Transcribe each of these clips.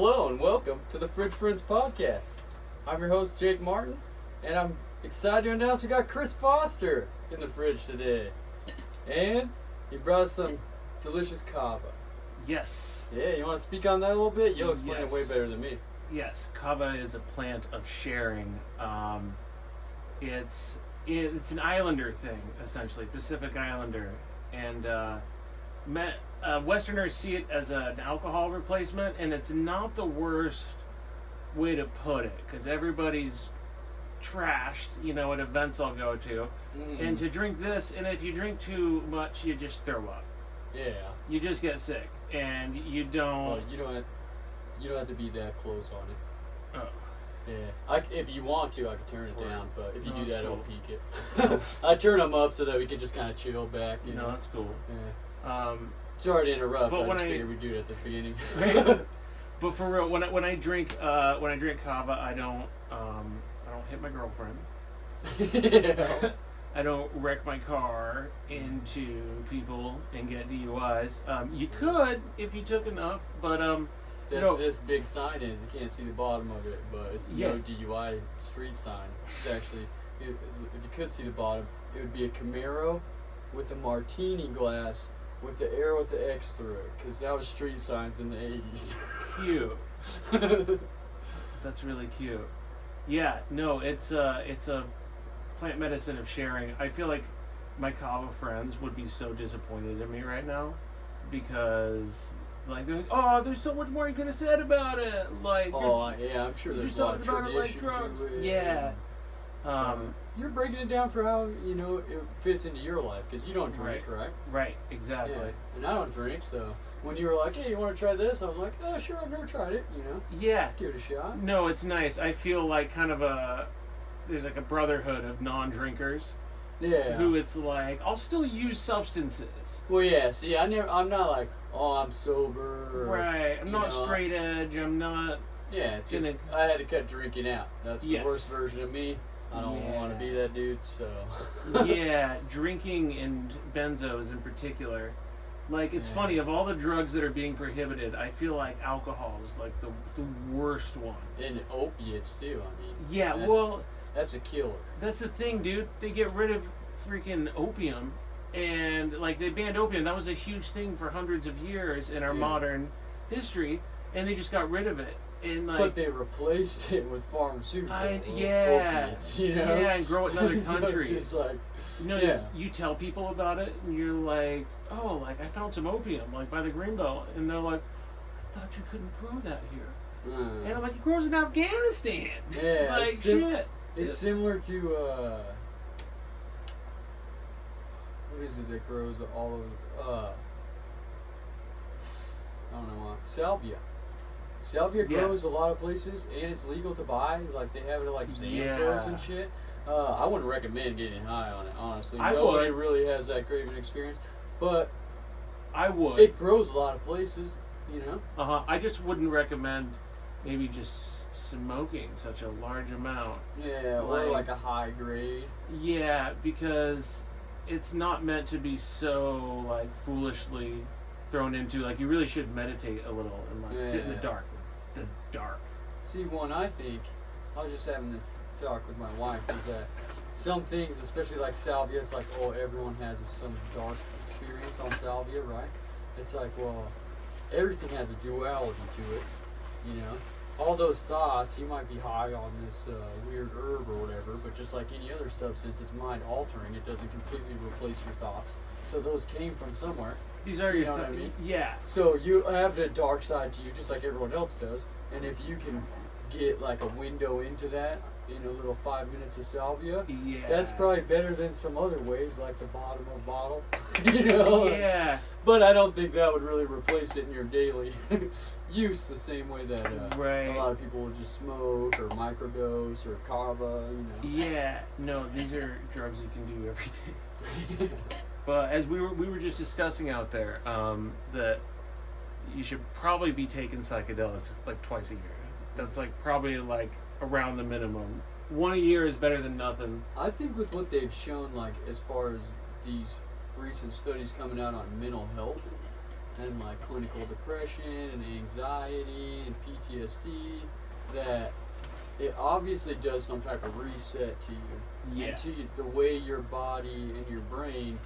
Hello and welcome to the Fridge Friends podcast. I'm your host Jake Martin, and I'm excited to announce we got Chris Foster in the fridge today. And he brought some delicious kava. Yes. Yeah, you want to speak on that a little bit? You'll explain it way Yes. better than me. Yes, kava is a plant of sharing. It's an islander thing, essentially, Pacific Islander, and Westerners see it as an alcohol replacement, and it's not the worst way to put it, because everybody's trashed, at events I'll go to, and to drink this, and if you drink too much, you just throw up. Yeah. You just get sick, and you Well, don't. you don't have to be that close on it. Oh. Yeah. If you want to, I could turn it down, but if you No, do it's that, it'll cool. peak it. I turn them up so that we can just kind of chill back. You know. That's cool. Yeah. Sorry to interrupt. But I when just I- figured we'd do it at the beginning. But for real, when I drink kava, I don't hit my girlfriend. Yeah. I don't wreck my car into people and get DUIs. You could if you took enough, but This big sign is you can't see the bottom of it, but it's Yeah. no DUI street sign. It's actually, if you could see the bottom, it would be a Camaro with a martini glass with the arrow with the X through it, because that was street signs in the 80s. cute. That's really cute. Yeah, no, it's a plant medicine of sharing. I feel like my kava friends would be so disappointed in me right now because they're like, oh, there's so much more you could have said about it. Like, Oh, yeah, I'm sure you're there's just a lot of talking about it like tradition drugs. to it. Yeah. You're breaking it down for how, it fits into your life, because you don't drink, right? Right, exactly. Yeah. And I don't drink, so when you were like, hey, you want to try this? I was like, oh, sure, I've never tried it, Yeah. Give it a shot. No, it's nice. I feel like there's like a brotherhood of non-drinkers Yeah. who it's like, I'll still use substances. Well, yeah, see, I'm not like, oh, I'm sober. Or, Right. I'm you not know, straight edge. I'm not. Yeah, it's just, gonna- I had to cut drinking out. That's Yes. the worst version of me. I don't want to be that dude, so. Yeah, drinking and benzos in particular. Like, it's Yeah. funny, of all the drugs that are being prohibited, I feel like alcohol is like the worst one. And opiates, too, I mean. Yeah, That's a killer. that's the thing, dude. They get rid of freaking opium, and like they banned opium. That was a huge thing for hundreds of years in our Yeah. modern history, and they just got rid of it. And like, But they replaced it with pharmaceutical yeah, opiates, yeah, and grow it in other So countries. it's just like, you, yeah. tell people about it, and you're like, oh, like I found some opium, like by the Greenbelt, and they're like, I thought you couldn't grow that here. And I'm like, it grows in Afghanistan. Yeah, Like, it's shit. It's similar to, what is it that grows all over, I don't know why. Salvia. Salvia Yeah. grows a lot of places, and it's legal to buy. Like, they have it at, like, Sam's Yeah. and shit. I wouldn't recommend getting high on it, honestly. I Nobody would. really has that craving experience. But I would. it grows a lot of places, I just wouldn't recommend maybe just smoking such a large amount. Yeah, or like a high grade. Yeah, because it's not meant to be so like foolishly thrown into. Like, you really should meditate a little and like sit in the Yeah. dark. The dark. See, I think, I was just having this talk with my wife, is that some things, especially like salvia, it's like, oh, everyone has some dark experience on salvia, right? It's like, well, everything has a duality to it, All those thoughts, you might be high on this weird herb or whatever, but just like any other substance, it's mind altering. It doesn't completely replace your thoughts. So those came from somewhere. These are You your know what I mean? Yeah. So you have the dark side to you, just like everyone else does. And if you can get like a window into that in a little 5 minutes of salvia, Yeah. that's probably better than some other ways, like the bottom of a bottle. Yeah. But I don't think that would really replace it in your daily use the same way that Right. a lot of people will just smoke or microdose or kava, Yeah. No, these are drugs you can do every day. But as we were just discussing out there, that you should probably be taking psychedelics like twice a year. That's like probably like around the minimum. One a year is better than nothing. I think with what they've shown, like as far as these recent studies coming out on mental health, and like clinical depression and anxiety and PTSD, that it obviously does some type of reset to you. Yeah. And to you, the way your body and your brain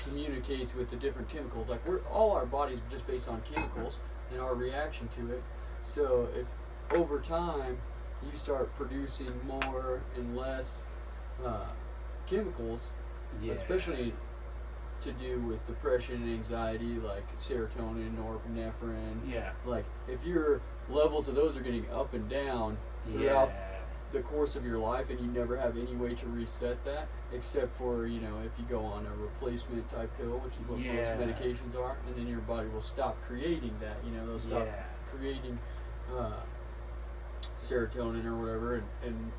communicates with the different chemicals. Like all our bodies are just based on chemicals and our reaction to it. So if over time you start producing more and less chemicals, Yeah. especially to do with depression and anxiety, like serotonin, norepinephrine. Yeah. Like if your levels of those are getting up and down throughout the course of your life, and you never have any way to reset that, except for, you know, if you go on a replacement type pill, which is what most Yeah. medications are, and then your body will stop creating that. You know, they'll stop Yeah. creating serotonin or whatever, and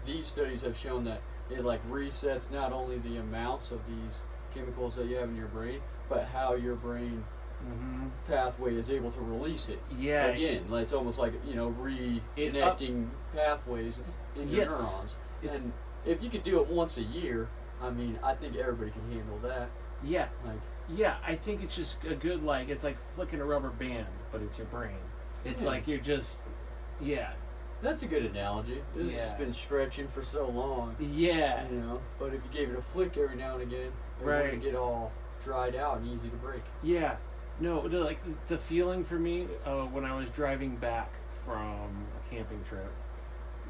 these studies have shown that it like resets not only the amounts of these chemicals that you have in your brain, but how your brain Mm-hmm. pathway is able to release it. Yeah. Again, like, it's almost like, you know, reconnecting pathways in your Yes. neurons. It's- And if you could do it once a year, I mean, I think everybody can handle that. Yeah. Like, Yeah, I think it's just a good, like, it's like flicking a rubber band, but it's your brain. It's Yeah. like you're just, yeah. that's a good analogy. It's Yeah. just been stretching for so long, Yeah. you know. But if you gave it a flick every now and again, it Right. wouldn't get all dried out and easy to break. Yeah. No, like, the feeling for me when I was driving back from a camping trip,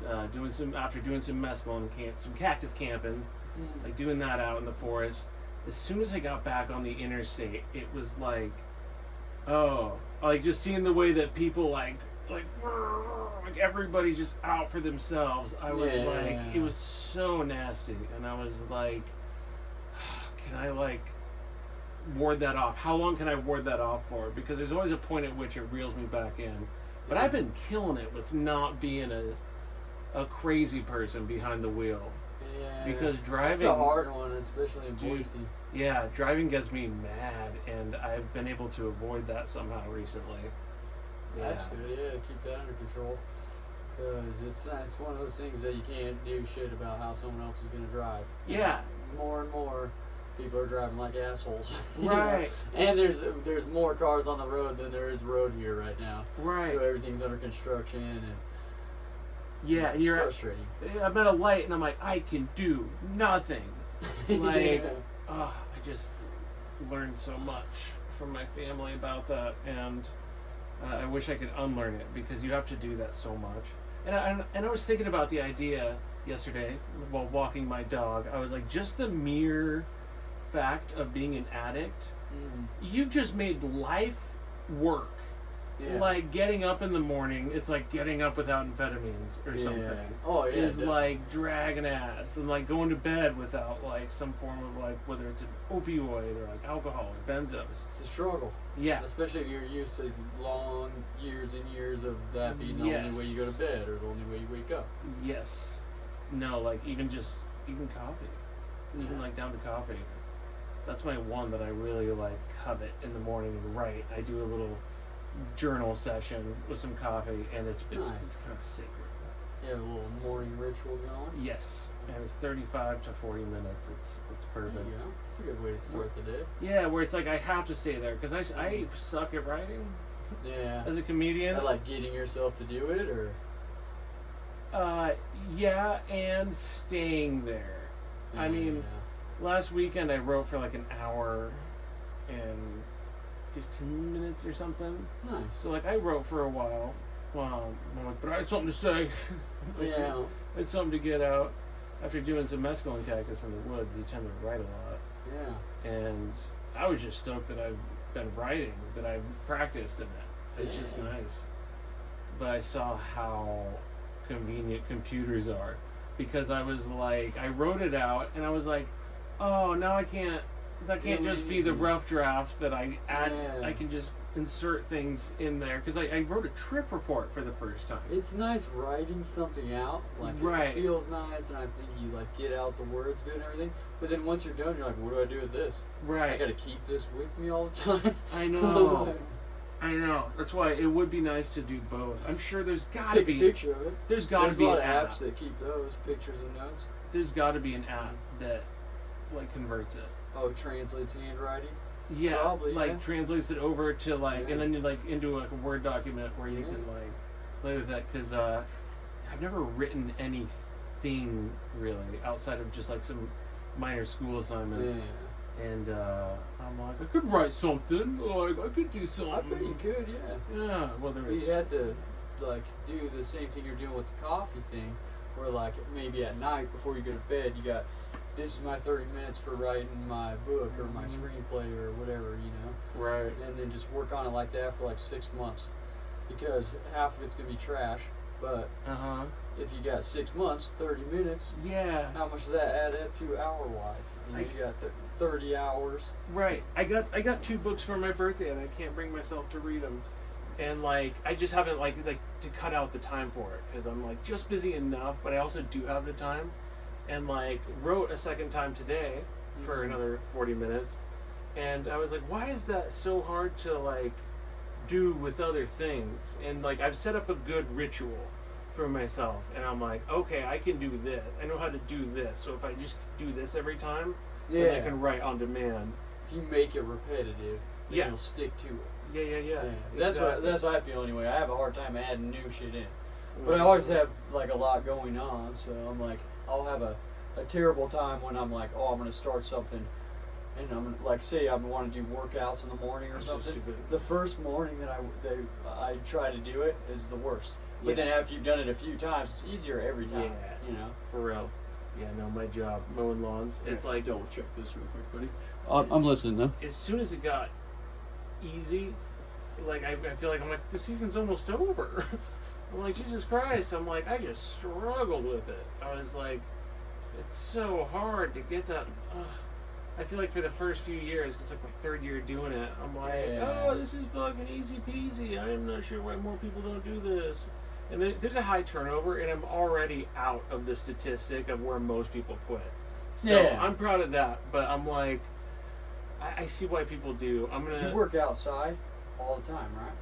after doing some mescaline some cactus camping, like doing that out in the forest, as soon as I got back on the interstate, it was like, oh, like just seeing the way that people like everybody's just out for themselves. I was like, it was so nasty, and I was like, can I like ward that off? How long can I ward that off for? Because there's always a point at which it reels me back in. But I've been killing it with not being a crazy person behind the wheel. Yeah. Because driving, That's a hard one, especially in Dude. Boise. yeah, driving gets me mad, and I've been able to avoid that somehow recently. That's good, yeah, keep that under control. Because it's one of those things that you can't do shit about how someone else is going to drive. Yeah. More and more people are driving like assholes. you know? Right. And there's more cars on the road than there is road here right now. Right. So everything's under construction, and Yeah, it's you're. frustrating. I'm at a light, and I'm like, I can do nothing. Like, Yeah. I just learned so much from my family about that, and I wish I could unlearn it, because you have to do that so much. And I was thinking about the idea yesterday while walking my dog. I was like, just the mere fact of being an addict, you've just made life work. Yeah. Like getting up in the morning, it's like getting up without amphetamines or something. Oh yeah. Is definitely. like dragging ass, and like going to bed without like some form of like, whether it's an opioid or like alcohol or benzos. It's a struggle. Yeah. Especially if you're used to long years and years of that being the Yes. only way you go to bed or the only way you wake up. Yes. No, like even coffee. Even Yeah. like down to coffee. That's my one that I really like covet in the morning and write. I do a little journal session with some coffee, and it's Nice. kind of sacred. Yeah, a little morning ritual going. Yes, and it's 35 to 40 minutes. It's perfect. There you go. It's a good way to start the day. Yeah, where it's like I have to stay there because I suck at writing Yeah. as a comedian. I like getting yourself to do it, or Yeah, and staying there. I mean, last weekend I wrote for like an hour and 15 minutes or something. nice. So like I wrote for a while. I'm like, but I had something to say. Yeah. I had something to get out. After doing some mescaline cactus in the woods, you tend to write a lot. Yeah. And I was just stoked that I've been writing, that I've practiced in it. It's just Yeah. nice. But I saw how convenient computers are, because I was like, I wrote it out and I was like, oh, now I can't, that can't just be the rough draft that I add. Yeah. I can just insert things in there, because I wrote a trip report for the first time. It's nice writing something out. Like, Right. it feels nice, and I think you like get out the words good and everything. But then once you're done, you're like, what do I do with this? I Right. gotta keep this with me all the time. I know. I know. That's why it would be nice to do both. I'm sure there's got to Take a be. picture of it. There's got to There's be a lot an of app. apps that keep those pictures and notes. There's got to be an app that like converts it. Oh, translates handwriting. Yeah, Probably, like yeah. translates it over to like, Yeah. and then you like into like a Word document where you Yeah. can like play with that. Because I've never written anything really outside of just like some minor school assignments. Yeah. And I'm like, I could write something. Like I could do something. I bet you could, yeah. Yeah, whether You it's had to like do the same thing you're doing with the coffee thing, where like maybe at night before you go to bed, you got this is my 30 minutes for writing my book or my screenplay or whatever, you know, right. and then just work on it like that for like 6 months, because half of it's gonna be trash. But if you got 6 months, 30 minutes, Yeah. how much does that add up to hour-wise? You know, you got 30 hours. Right. I got 2 books for my birthday, and I can't bring myself to read them. And like I just haven't like to cut out the time for it, because I'm like just busy enough, but I also do have the time. And like wrote a second time today for another 40 minutes, and I was like, why is that so hard to like do with other things? And like I've set up a good ritual for myself, and I'm like, okay, I can do this. I know how to do this. So if I just do this every time, then I can write on demand. If you make it repetitive, then Yeah. you'll stick to it. Yeah. That's what I feel anyway. I have a hard time adding new shit in, but I always have like a lot going on, so I'm like, I'll have a terrible time when I'm like, oh, I'm gonna start something, and I'm gonna, like, say I want to do workouts in the morning or That's so something. stupid. The first morning that I try to do it is the worst. But Yeah. then after you've done it a few times, it's easier every time. Yeah. You know. For real. Yeah, no, my job, mowing lawns. It's like double check this real quick, buddy. I'm listening though. as soon as it got easy, like I feel like I'm like the season's almost over. I'm like, Jesus Christ. I'm like, I just struggled with it. I was like, it's so hard to get that. I feel like for the first few years, it's like my 3rd year doing it. I'm like, Yeah. oh, this is fucking easy peasy. I'm not sure why more people don't do this. And there's a high turnover, and I'm already out of the statistic of where most people quit. So Yeah. I'm proud of that, but I'm like, I see why people do. I'm gonna You work outside all the time, right?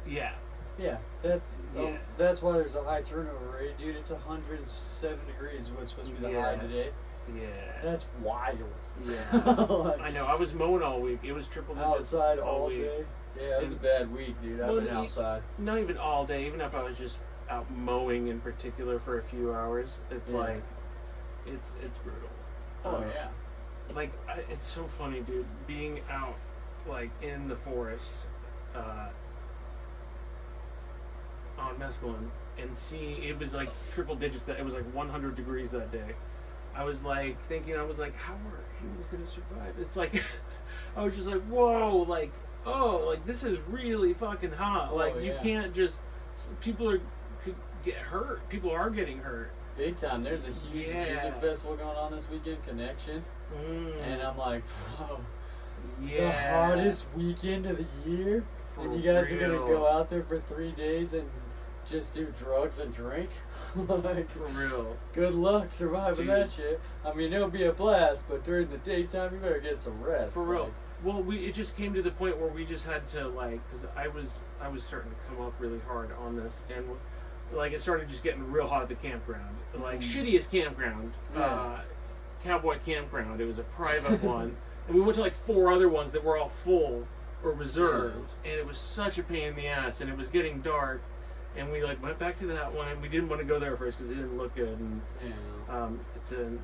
Yeah. Yeah, that's Yeah. that's why there's a high turnover rate, dude. It's 107 degrees is what's supposed to be the high Yeah. today. Yeah. That's wild. Yeah. Like, I know. I was mowing all week. It was triple digits outside all all week. day. Yeah, it was a bad week, dude. I've Well, been outside. Not even all day. Even if I was just out mowing in particular for a few hours, it's Yeah. like, it's brutal. Oh yeah. Like it's so funny, dude. Being out like in the forest on mescaline and seeing it was like triple digits. That it was like 100 degrees that day. I was like thinking, I was like, how are humans gonna survive? It's like I was just like, whoa, like, oh, like this is really fucking hot. Oh, Like you yeah. can't just people could get hurt. People are getting hurt. Big time. There's a huge Yeah. music festival going on this weekend, Connection, and I'm like, whoa, the hottest weekend of the year, For and you guys are gonna real. go out there for 3 days and just do drugs and drink? Like, For real. good luck surviving Dude. that shit. I mean, it'll be a blast, but during the daytime, you better get some rest. For real. Like, Well, it just came to the point where we just had to like, because I was starting to come up really hard on this, and like it started just getting real hot at the campground, like shittiest campground, Yeah. Cowboy Campground. It was a private one, and we went to like 4 other ones that were all full or reserved, and it was such a pain in the ass, and it was getting dark, and we like went back to that one, and we didn't want to go there first because it didn't look good, and yeah. it's an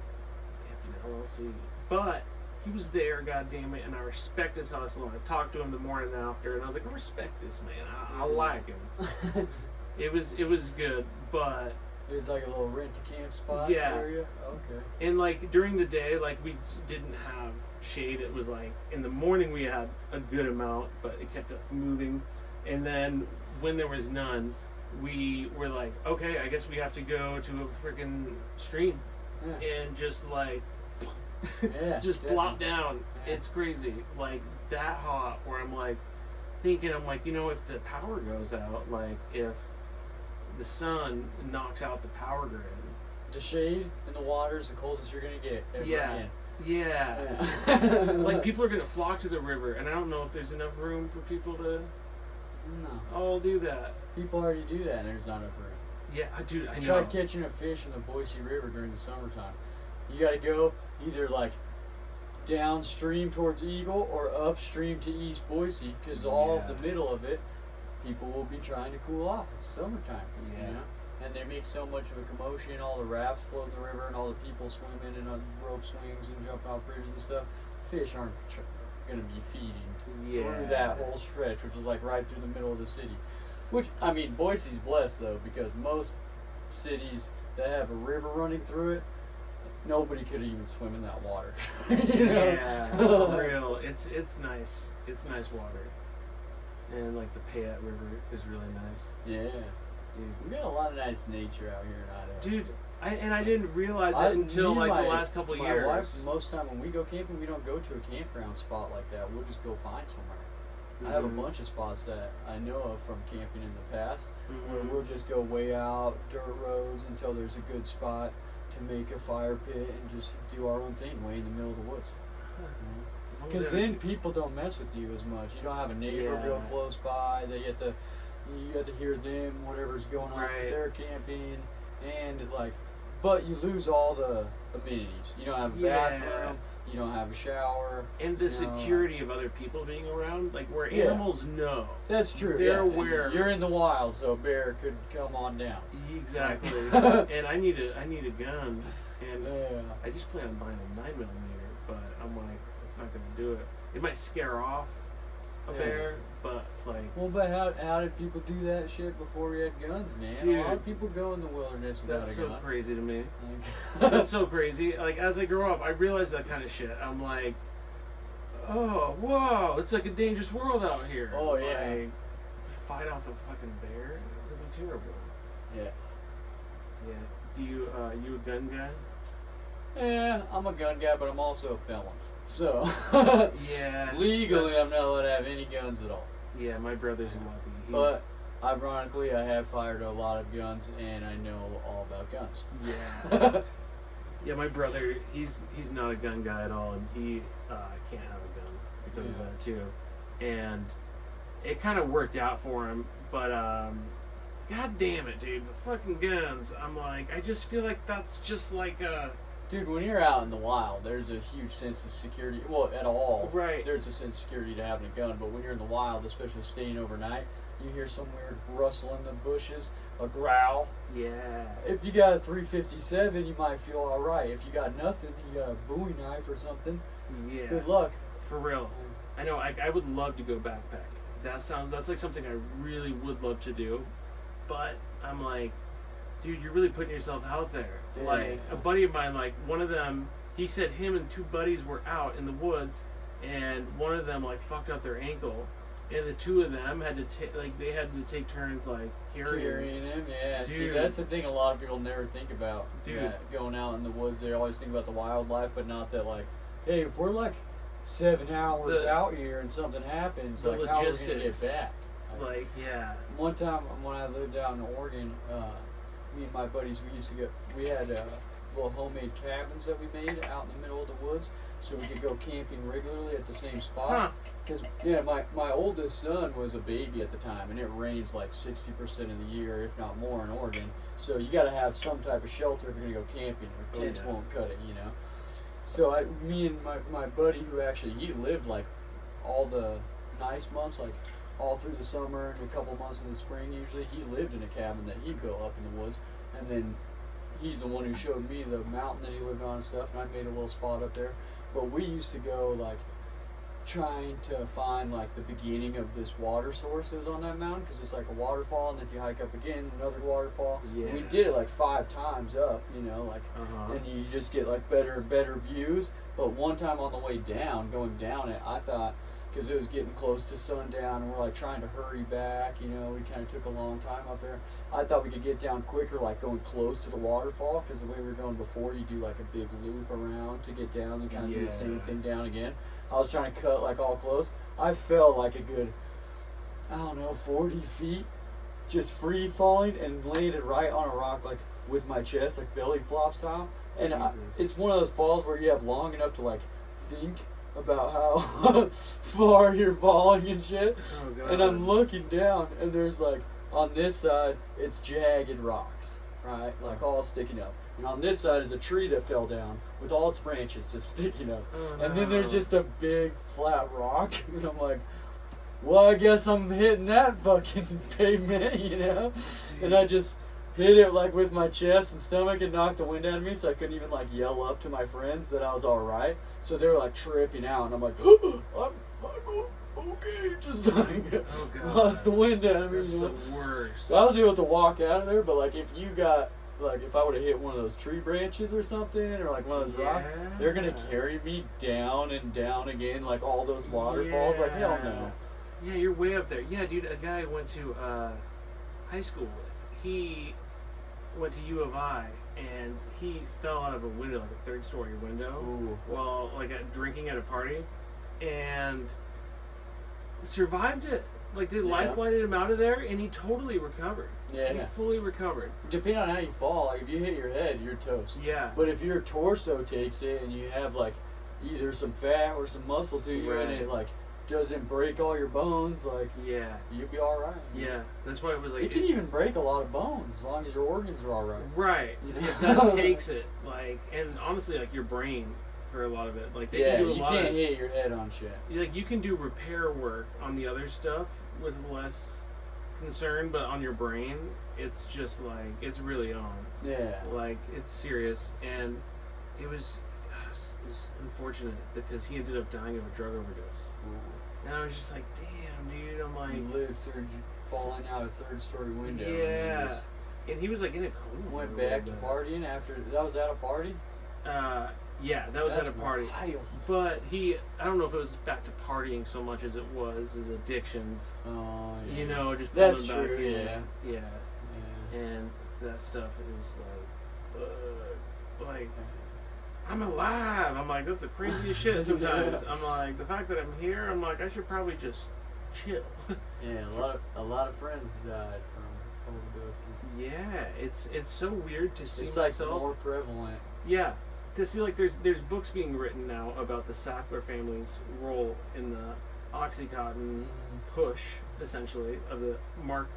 LLC, but he was there, god damn it, and I respect his hustle. And I talked to him the morning after, and I was like, I respect this man. I like him. It was good, but It was like a little rent-to-camp spot Yeah. area? Okay. and like during the day, like we didn't have shade. It was like in the morning we had a good amount, but it kept moving. And then when there was none, we were like, okay, I guess we have to go to a freaking stream Yeah. and just like Yeah, just plop definitely. down. Yeah. It's crazy, like that hot. Where I'm like thinking, I'm like, if the power goes out, like if the sun knocks out the power grid. The shade and the water is the closest you're gonna get ever Yeah. again. Yeah. Yeah. Like people are gonna flock to the river, and I don't know if there's enough room for people to No. all do that. People already do that and there's not enough room. Yeah, dude, I I know. tried catching a fish in the Boise River during the summertime. You gotta go either like downstream towards Eagle or upstream to East Boise, because all of Yeah. the middle of it, people will be trying to cool off. It's summertime, Yeah. you know? And they make so much of a commotion, all the rafts floating the river and all the people swimming and on rope swings and jumping off bridges and stuff. Fish aren't going to be feeding through that whole stretch, which is like right through the middle of the city. Which, I mean, Boise's blessed though, because most cities that have a river running through it, nobody could even swim in that water. You know? Yeah, for real. It's nice. It's nice water. And like the Payette River is really nice. Yeah. Dude, we got a lot of nice nature out here in Idaho. Dude, I didn't realize it until me and like the last couple my years. wife, most time when we go camping, we don't go to a campground spot like that. We'll just go find somewhere. I have a Mhm. bunch of spots that I know of from camping in the past, where Mhm. we'll just go way out dirt roads until there's a good spot to make a fire pit and just do our own thing way in the middle of the woods. Because then people don't mess with you as much. You don't have a neighbor Yeah. real close by that you get to hear them, whatever's going on Right. with their camping, and like, but you lose all the amenities. You don't have a Yeah. bathroom. You don't have a shower. And the you know. security of other people being around, like where Yeah. animals know. That's true. They're yeah. And aware. you're in the wild, so a bear could come on down. Exactly. And I need a gun, and Yeah. I just plan on buying a 9mm, but I'm like, it's not gonna do it. It might scare off a Yeah. bear, but like, Well, but how did people do that shit before we had guns, man? Dude. A lot of people go in the wilderness without that's a so gun. crazy to me. Like, That's so crazy. Like as I grow up, I realize that kind of shit. I'm like, oh, whoa, it's like a dangerous world out here. Oh, yeah. Like, fight off a fucking bear? That'd be terrible. yeah. Yeah. Do you you a gun guy? Yeah, I'm a gun guy, but I'm also a felon. So, Yeah. legally, that's- I'm not allowed to have any guns at all. Yeah, my brother's lucky. He's, But, ironically, I have fired a lot of guns, and I know all about guns. yeah. Yeah, my brother, he's not a gun guy at all, and he can't have a gun because of Yeah. that too. And it kind of worked out for him, but god damn it, dude, the fucking guns. I'm like, I just feel like that's just like a Dude, when you're out in the wild, there's a huge sense of security. Well, at all, Right. there's a sense of security to having a gun. But when you're in the wild, especially staying overnight, you hear some weird rustle in the bushes, a growl. yeah. If you got a 357, you might feel all right. If you got nothing, you got a Bowie knife or something. Yeah. Good luck. For real. I know. I would love to go backpacking. That's like something I really would love to do, but I'm like, dude, you're really putting yourself out there. Yeah. Like a buddy of mine, like one of them, he said him and two buddies were out in the woods, and one of them like fucked up their ankle, and the two of them had to take turns like Carrying him, yeah. See, Dude. that's the thing a lot of people never think about. Dude. That going out in the woods, they always think about the wildlife, but not that, like, hey, if we're like 7 hours The- out here and something happens, the like, how are we gonna get logistics. back? Like yeah. One time when I lived out in Oregon, me and my buddies, we had little homemade cabins that we made out in the middle of the woods, so we could go camping regularly at the same Huh. spot. Because my oldest son was a baby at the time, and it rains like 60% of the year, if not more, in Oregon. So you got to have some type of shelter if you're gonna go camping. Or Oh, tents yeah. won't cut it, you know. So me and my buddy, who actually he lived like all the nice months, like all through the summer and a couple months in the spring. Usually, he lived in a cabin that he built up in the woods, and then he's the one who showed me the mountain that he lived on and stuff. And I made a little spot up there. But we used to go like trying to find like the beginning of this water source that was on that mountain, because it's like a waterfall, and if you hike up again, another waterfall. Yeah. We did it like 5 times up, you know, like. Uh-huh. And you just get like better and better views. But one time on the way down, going down it, I thought, because it was getting close to sundown and we're like trying to hurry back, you know, we kind of took a long time up there. I thought we could get down quicker, like going close to the waterfall, because the way we were going before, you do like a big loop around to get down and kind of do the same Yeah. thing down again. I was trying to cut like all close. I fell like a good, I don't know, 40 feet, just free falling and landed right on a rock, like with my chest, like belly flop style. And Jesus. it's one of those falls where you have long enough to like think about how far you're falling and shit. Oh, God. And I'm looking down, and there's like on this side, it's jagged rocks, right? Like all sticking up. and on this side is a tree that fell down with all its branches just sticking up. Oh, And then there's no. just a big flat rock, and I'm like, well, I guess I'm hitting that fucking pavement, you know? And I just hit it like with my chest and stomach and knocked the wind out of me, so I couldn't even like yell up to my friends that I was all right. So they were like tripping out, and I'm like, I'm okay, just like Oh, God. lost the wind out of me. That's You the know? worst. So I was able to walk out of there, but like if you got like if I would have hit one of those tree branches or something, or like one of those rocks, they're gonna carry me down and down again, like all those waterfalls. Like hell no. Yeah, you're way up there. Yeah, dude, a guy I went to high school with, he went to U of I, and he fell out of a window, like a third-story window, Ooh. while drinking at a party, and survived it. Like they life flighted him out of there, and he totally recovered. Yeah. He fully recovered. Depending on how you fall, like if you hit your head, you're toast. Yeah. But if your torso takes it and you have like either some fat or some muscle to you, and Right. it like doesn't break all your bones, like Yeah. you'll be all right. Yeah. That's why it was like. You can even break a lot of bones as long as your organs are all right. Right. You know? If that takes it, like, and honestly, like your brain for a lot of it, like they Yeah, can do a you lot can't of, hit your head on shit. like you can do repair work on the other stuff with less concern, but on your brain, it's just like it's really on. Yeah. Like it's serious, and it was unfortunate because he ended up dying of a drug overdose. And I was just like, damn, dude. I'm like, You lived through falling out a third-story window. And yeah. you just And he was like in a coma. for went a back to little bit. partying after that was at a party. Yeah, that was at a That's party. wild. But I don't know if it was back to partying so much as it was his addictions. Oh, yeah. You know, just That's pulling back true, in. yeah. Yeah. Yeah. And that stuff is like, I'm alive. I'm like, that's the craziest shit sometimes. Yeah. I'm like, the fact that I'm here, I'm like, I should probably just chill. Yeah, a lot of friends died from overdoses. Yeah, it's so weird to see It's like myself. more prevalent. Yeah, to see like there's books being written now about the Sackler family's role in the OxyContin push, essentially, of the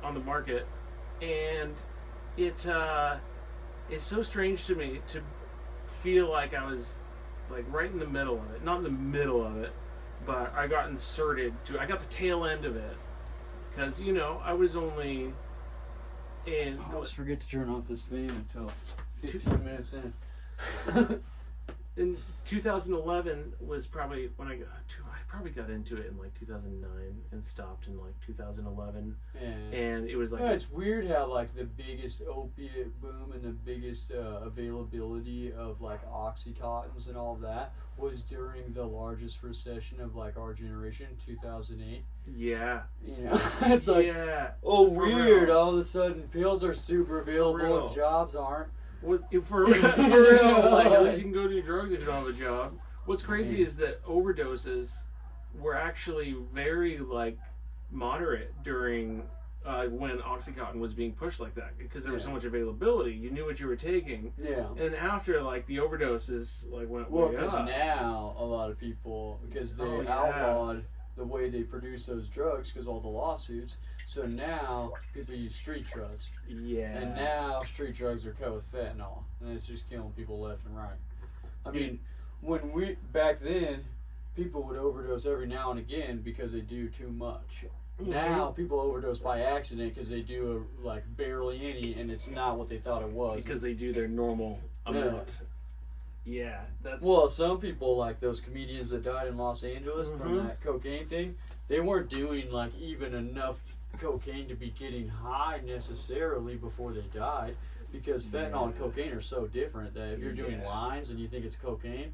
on the market, and it's so strange to me to feel like I was like right in the middle of it, not in the middle of it, but I got inserted to. I got the tail end of it because I was only in. I always forget to turn off this fan until 15 minutes in. In 2011 was probably when I probably got into it in like 2009 and stopped in like 2011, Yeah. and it was like Yeah, it's weird how like the biggest opiate boom and the biggest availability of like Oxycontins and all of that was during the largest recession of like our generation, 2008. yeah, You know, it's like, yeah. oh, For weird. real. All of a sudden, pills are super available, real. and jobs aren't. For real, like at least you can go do drugs if you don't have a job. What's crazy is that overdoses were actually very like moderate during when OxyContin was being pushed like that because there was so much availability. You knew what you were taking, Yeah. and after like the overdoses like went Well, way because up. now a lot of people, because they Oh, yeah. outlawed the way they produce those drugs because all the lawsuits. So now people use street drugs. Yeah. And now street drugs are cut with fentanyl. And it's just killing people left and right. I mean, when back then, people would overdose every now and again because they do too much. Mhm. Now people overdose by accident because they do like barely any, and it's not what they thought it was. because they do their normal amount. Yeah, that's Well, some people, like those comedians that died in Los Angeles from Mhm. that cocaine thing, they weren't doing like even enough cocaine to be getting high necessarily before they died, because fentanyl and Yeah. cocaine are so different that if you're doing Yeah. lines and you think it's cocaine,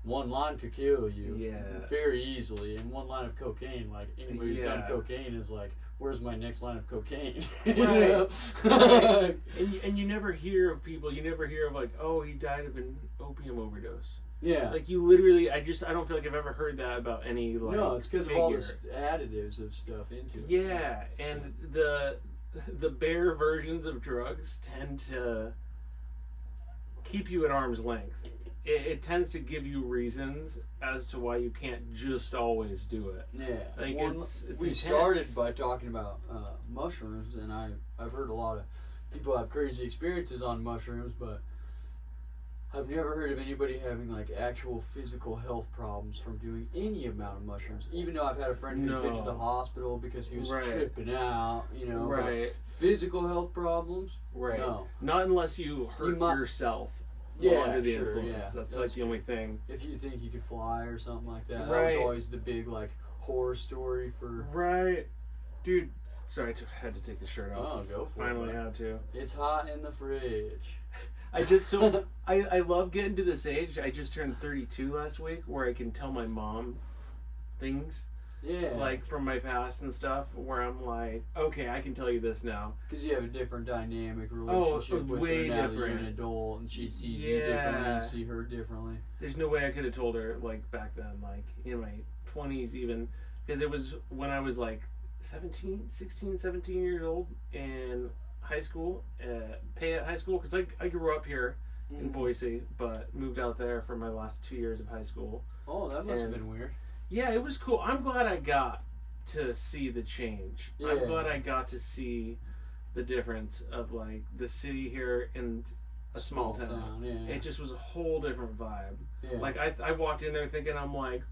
one line could kill you Yeah. very easily. And one line of cocaine, like anybody who's done Yeah. cocaine is like, where's my next line of cocaine? Right. You know? Right. and you never hear of people. You never hear of like, oh, he died of an opium overdose. Yeah. Like you literally, I don't feel like I've ever heard that about any like. No, it's because of all the figure. additives of stuff into it. Yeah, and the bare versions of drugs tend to keep you at arm's length. It tends to give you reasons as to why you can't just always do it. Yeah, Like, it's we intense. started by talking about mushrooms, and I've heard a lot of people have crazy experiences on mushrooms, but I've never heard of anybody having like actual physical health problems from doing any amount of mushrooms. Even though I've had a friend who's been to the hospital because he was tripping out, you know. Right. Physical health problems? Right. No. Not unless you hurt yourself while under the influence. Yeah, that's like the only thing. If you think you could fly or something like that. Right. That was always the big like horror story for. Right. Dude. Sorry, I had to take the shirt off. Oh, go for it. Finally had to. It's hot in the fridge. I love getting to this age. I just turned 32 last week, where I can tell my mom things, like from my past and stuff. Where I'm like, okay, I can tell you this now. Because you have a different dynamic relationship with way her now different. that you're an adult, and she sees you differently, you see her differently. There's no way I could have told her like back then, like in my 20s even, because it was when I was like 16, 17 years old in high school, Payette High School, because I grew up here in Boise, but moved out there for my last 2 years of high school. Oh, that must have been weird. Yeah, it was cool. I'm glad I got to see the change. Yeah. I'm glad I got to see the difference of like the city here and a small town. Yeah. It just was a whole different vibe. Yeah. Like I walked in there thinking I'm like,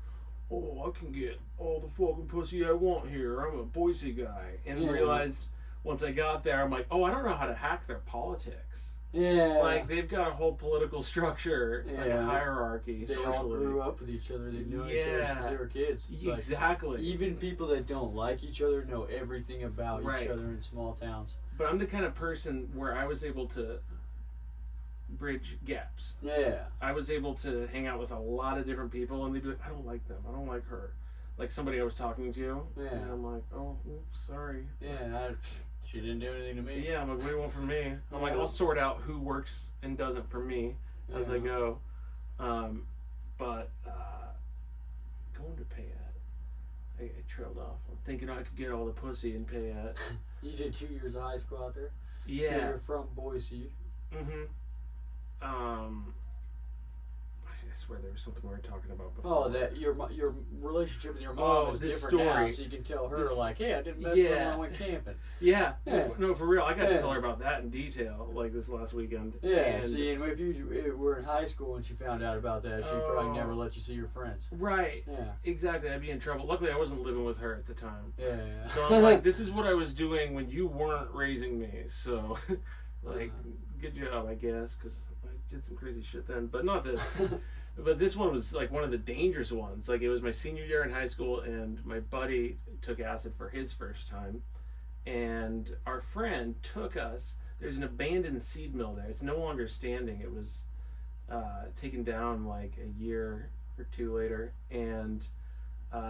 oh, I can get all the fucking pussy I want here. I'm a Boise guy, and realized once I got there, I'm like, oh, I don't know how to hack their politics. Yeah. Like, they've got a whole political structure, like a hierarchy, they socially. all grew up with each other. They've known each other since they were kids. It's exactly. Like, even people that don't like each other know everything about each other in small towns. But I'm the kind of person where I was able to bridge gaps. Yeah. I was able to hang out with a lot of different people, and they'd be like, I don't like them. I don't like her. Like somebody I was talking to, and I'm like, oh, oops, sorry. Yeah, she didn't do anything to me. Yeah, I'm like, what do you want from me? I'm like, I'll sort out who works and doesn't for me as I go. But going to Payette, I trailed off. I'm thinking I could get all the pussy in Payette. You did 2 years of high school out there? Yeah. So you're from Boise. Mm-hmm. I swear there was something we were talking about before. Oh, that your relationship with your mom is different now, so you can tell her like, hey, I didn't mess with her when I went camping. Yeah. No, for real. I got to tell her about that in detail, like this last weekend. Yeah. And see, and if you were in high school and she found out about that, she'd probably never let you see your friends. Right. Yeah. Exactly. I'd be in trouble. Luckily, I wasn't living with her at the time. Yeah. So I'm like, this is what I was doing when you weren't raising me. So, like, good job, I guess, because I did some crazy shit then, but not this. But this one was like one of the dangerous ones. Like, it was my senior year in high school, and my buddy took acid for his first time, and our friend took us. There's an abandoned seed mill there. It's no longer standing. It was taken down like a year or two later, and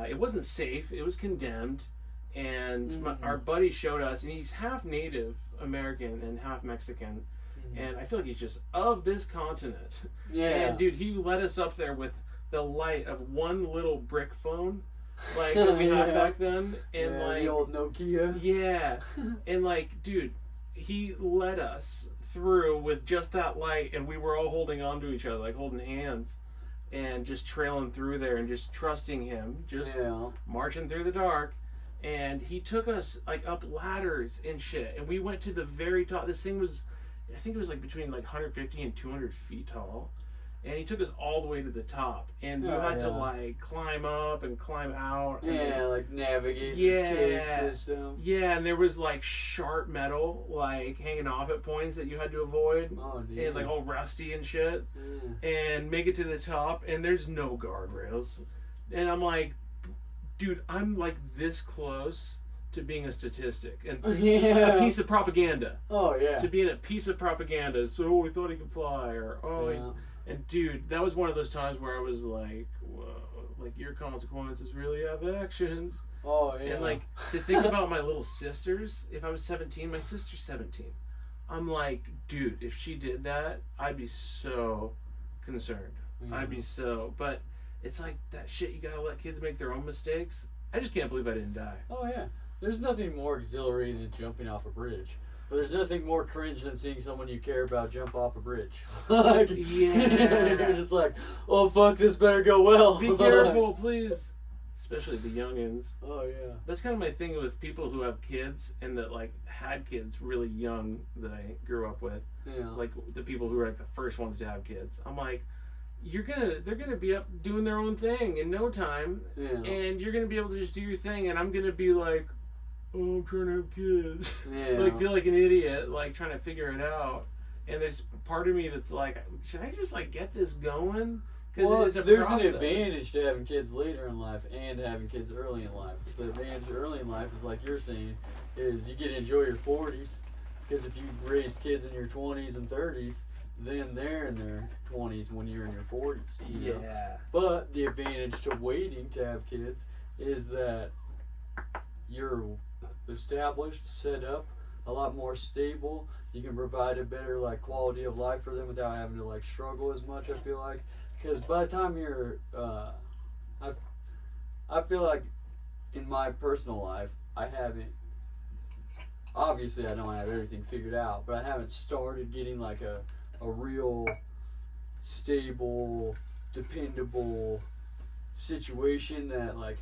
it wasn't safe. It was condemned, and our buddy showed us, and he's half Native American and half Mexican. And I feel like he's just of this continent. Yeah. And dude, he led us up there with the light of one little brick phone, like that we had back then, and like the old Nokia. Yeah. And like, dude, he led us through with just that light, and we were all holding on to each other, like holding hands, and just trailing through there, and just trusting him, just marching through the dark. And he took us like up ladders and shit, and we went to the very top. This thing was, I think it was like between like 150 and 200 feet tall, and he took us all the way to the top, and you had to like climb up and climb out. And like navigate this cave system. Yeah, and there was like sharp metal like hanging off at points that you had to avoid. Oh, dude. And like all rusty and shit. And make it to the top, and there's no guardrails. And I'm like, dude, I'm like this close to being a statistic and a piece of propaganda. Oh yeah. To being a piece of propaganda. So we thought he could fly, or and dude, that was one of those times where I was like, whoa, like your consequences really have actions. Oh yeah. And like to think about my little sisters. If I was 17, my sister's 17. I'm like, dude, if she did that, I'd be so concerned. I'd be so. But it's like that shit. You gotta let kids make their own mistakes. I just can't believe I didn't die. Oh yeah. There's nothing more exhilarating than jumping off a bridge. But there's nothing more cringe than seeing someone you care about jump off a bridge. Like, you're just like, oh fuck, this better go well. Be careful, please. especially the youngins. Oh yeah. That's kind of my thing with people who have kids and that like had kids really young that I grew up with. Yeah. Like the people who are like the first ones to have kids. I'm like, they're gonna be up doing their own thing in no time, Yeah. and you're gonna be able to just do your thing, and I'm gonna be like, oh, I'm trying to have kids. Yeah. Like feel like an idiot, like trying to figure it out. And there's part of me that's like, should I just like get this going? Well, it's a there's process. an advantage to having kids later in life and having kids early in life. The advantage early in life is, like you're saying, is you get to enjoy your 40s. Because if you raise kids in your 20s and 30s, then they're in their 20s when you're in your 40s. You know? Yeah. But the advantage to waiting to have kids is that you're established, set up, a lot more stable. You can provide a better like quality of life for them without having to like struggle as much. I feel like, because by the time you're, I feel like in my personal life, I haven't. Obviously, I don't have everything figured out, but I haven't started getting like a real stable, dependable situation that like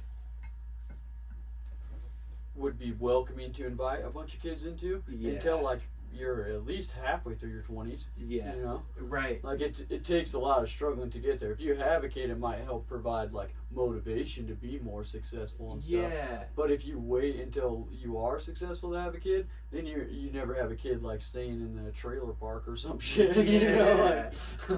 would be welcoming to invite a bunch of kids into until like you're at least halfway through your 20s. Yeah. You know? Right. Like it takes a lot of struggling to get there. If you have a kid, it might help provide like motivation to be more successful and stuff. Yeah. But if you wait until you are successful to have a kid, then you never have a kid like staying in the trailer park or some shit. You know? Like,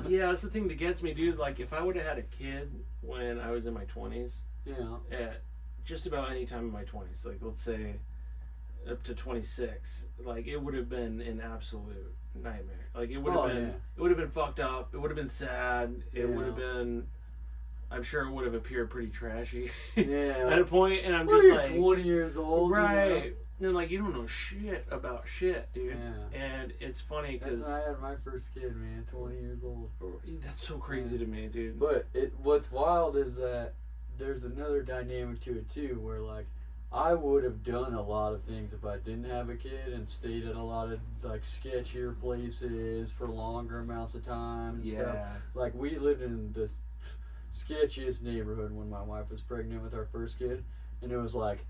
Yeah, that's the thing that gets me, dude. Like, if I would have had a kid when I was in my 20s, yeah. at just about any time in my 20s, like, let's say up to 26, like, it would have been an absolute nightmare. Like, it would have been, it would have been fucked up. It would have been sad. It would have been, I'm sure it would have appeared pretty trashy Yeah. at a point, and I'm Well, just you're like, 20 years old. right. You know? And like, you don't know shit about shit, dude. Yeah. And it's funny That's because when I had my first kid, man. 20 years old. that's so crazy to me, dude. But what's wild is that there's another dynamic to it too, where like I would have done a lot of things if I didn't have a kid and stayed at a lot of like sketchier places for longer amounts of time and stuff. Like we lived in the sketchiest neighborhood when my wife was pregnant with our first kid, and it was like,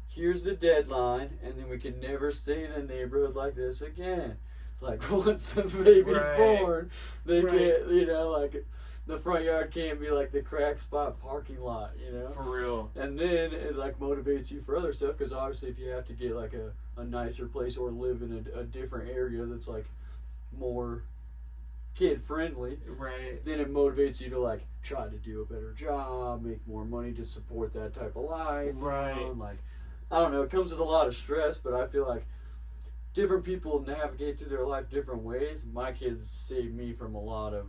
here's the deadline, and then we can never stay in a neighborhood like this again. Like once the baby's born, they can't, you know, like the front yard can't be like the crack spot parking lot, you know. For real. And then it like motivates you for other stuff, because obviously if you have to get like a nicer place or live in a different area that's like more kid friendly, Right. then it motivates you to like try to do a better job, make more money to support that type of life. Right. You know? Like, I don't know, it comes with a lot of stress, but I feel like different people navigate through their life different ways. My kids saved me from a lot of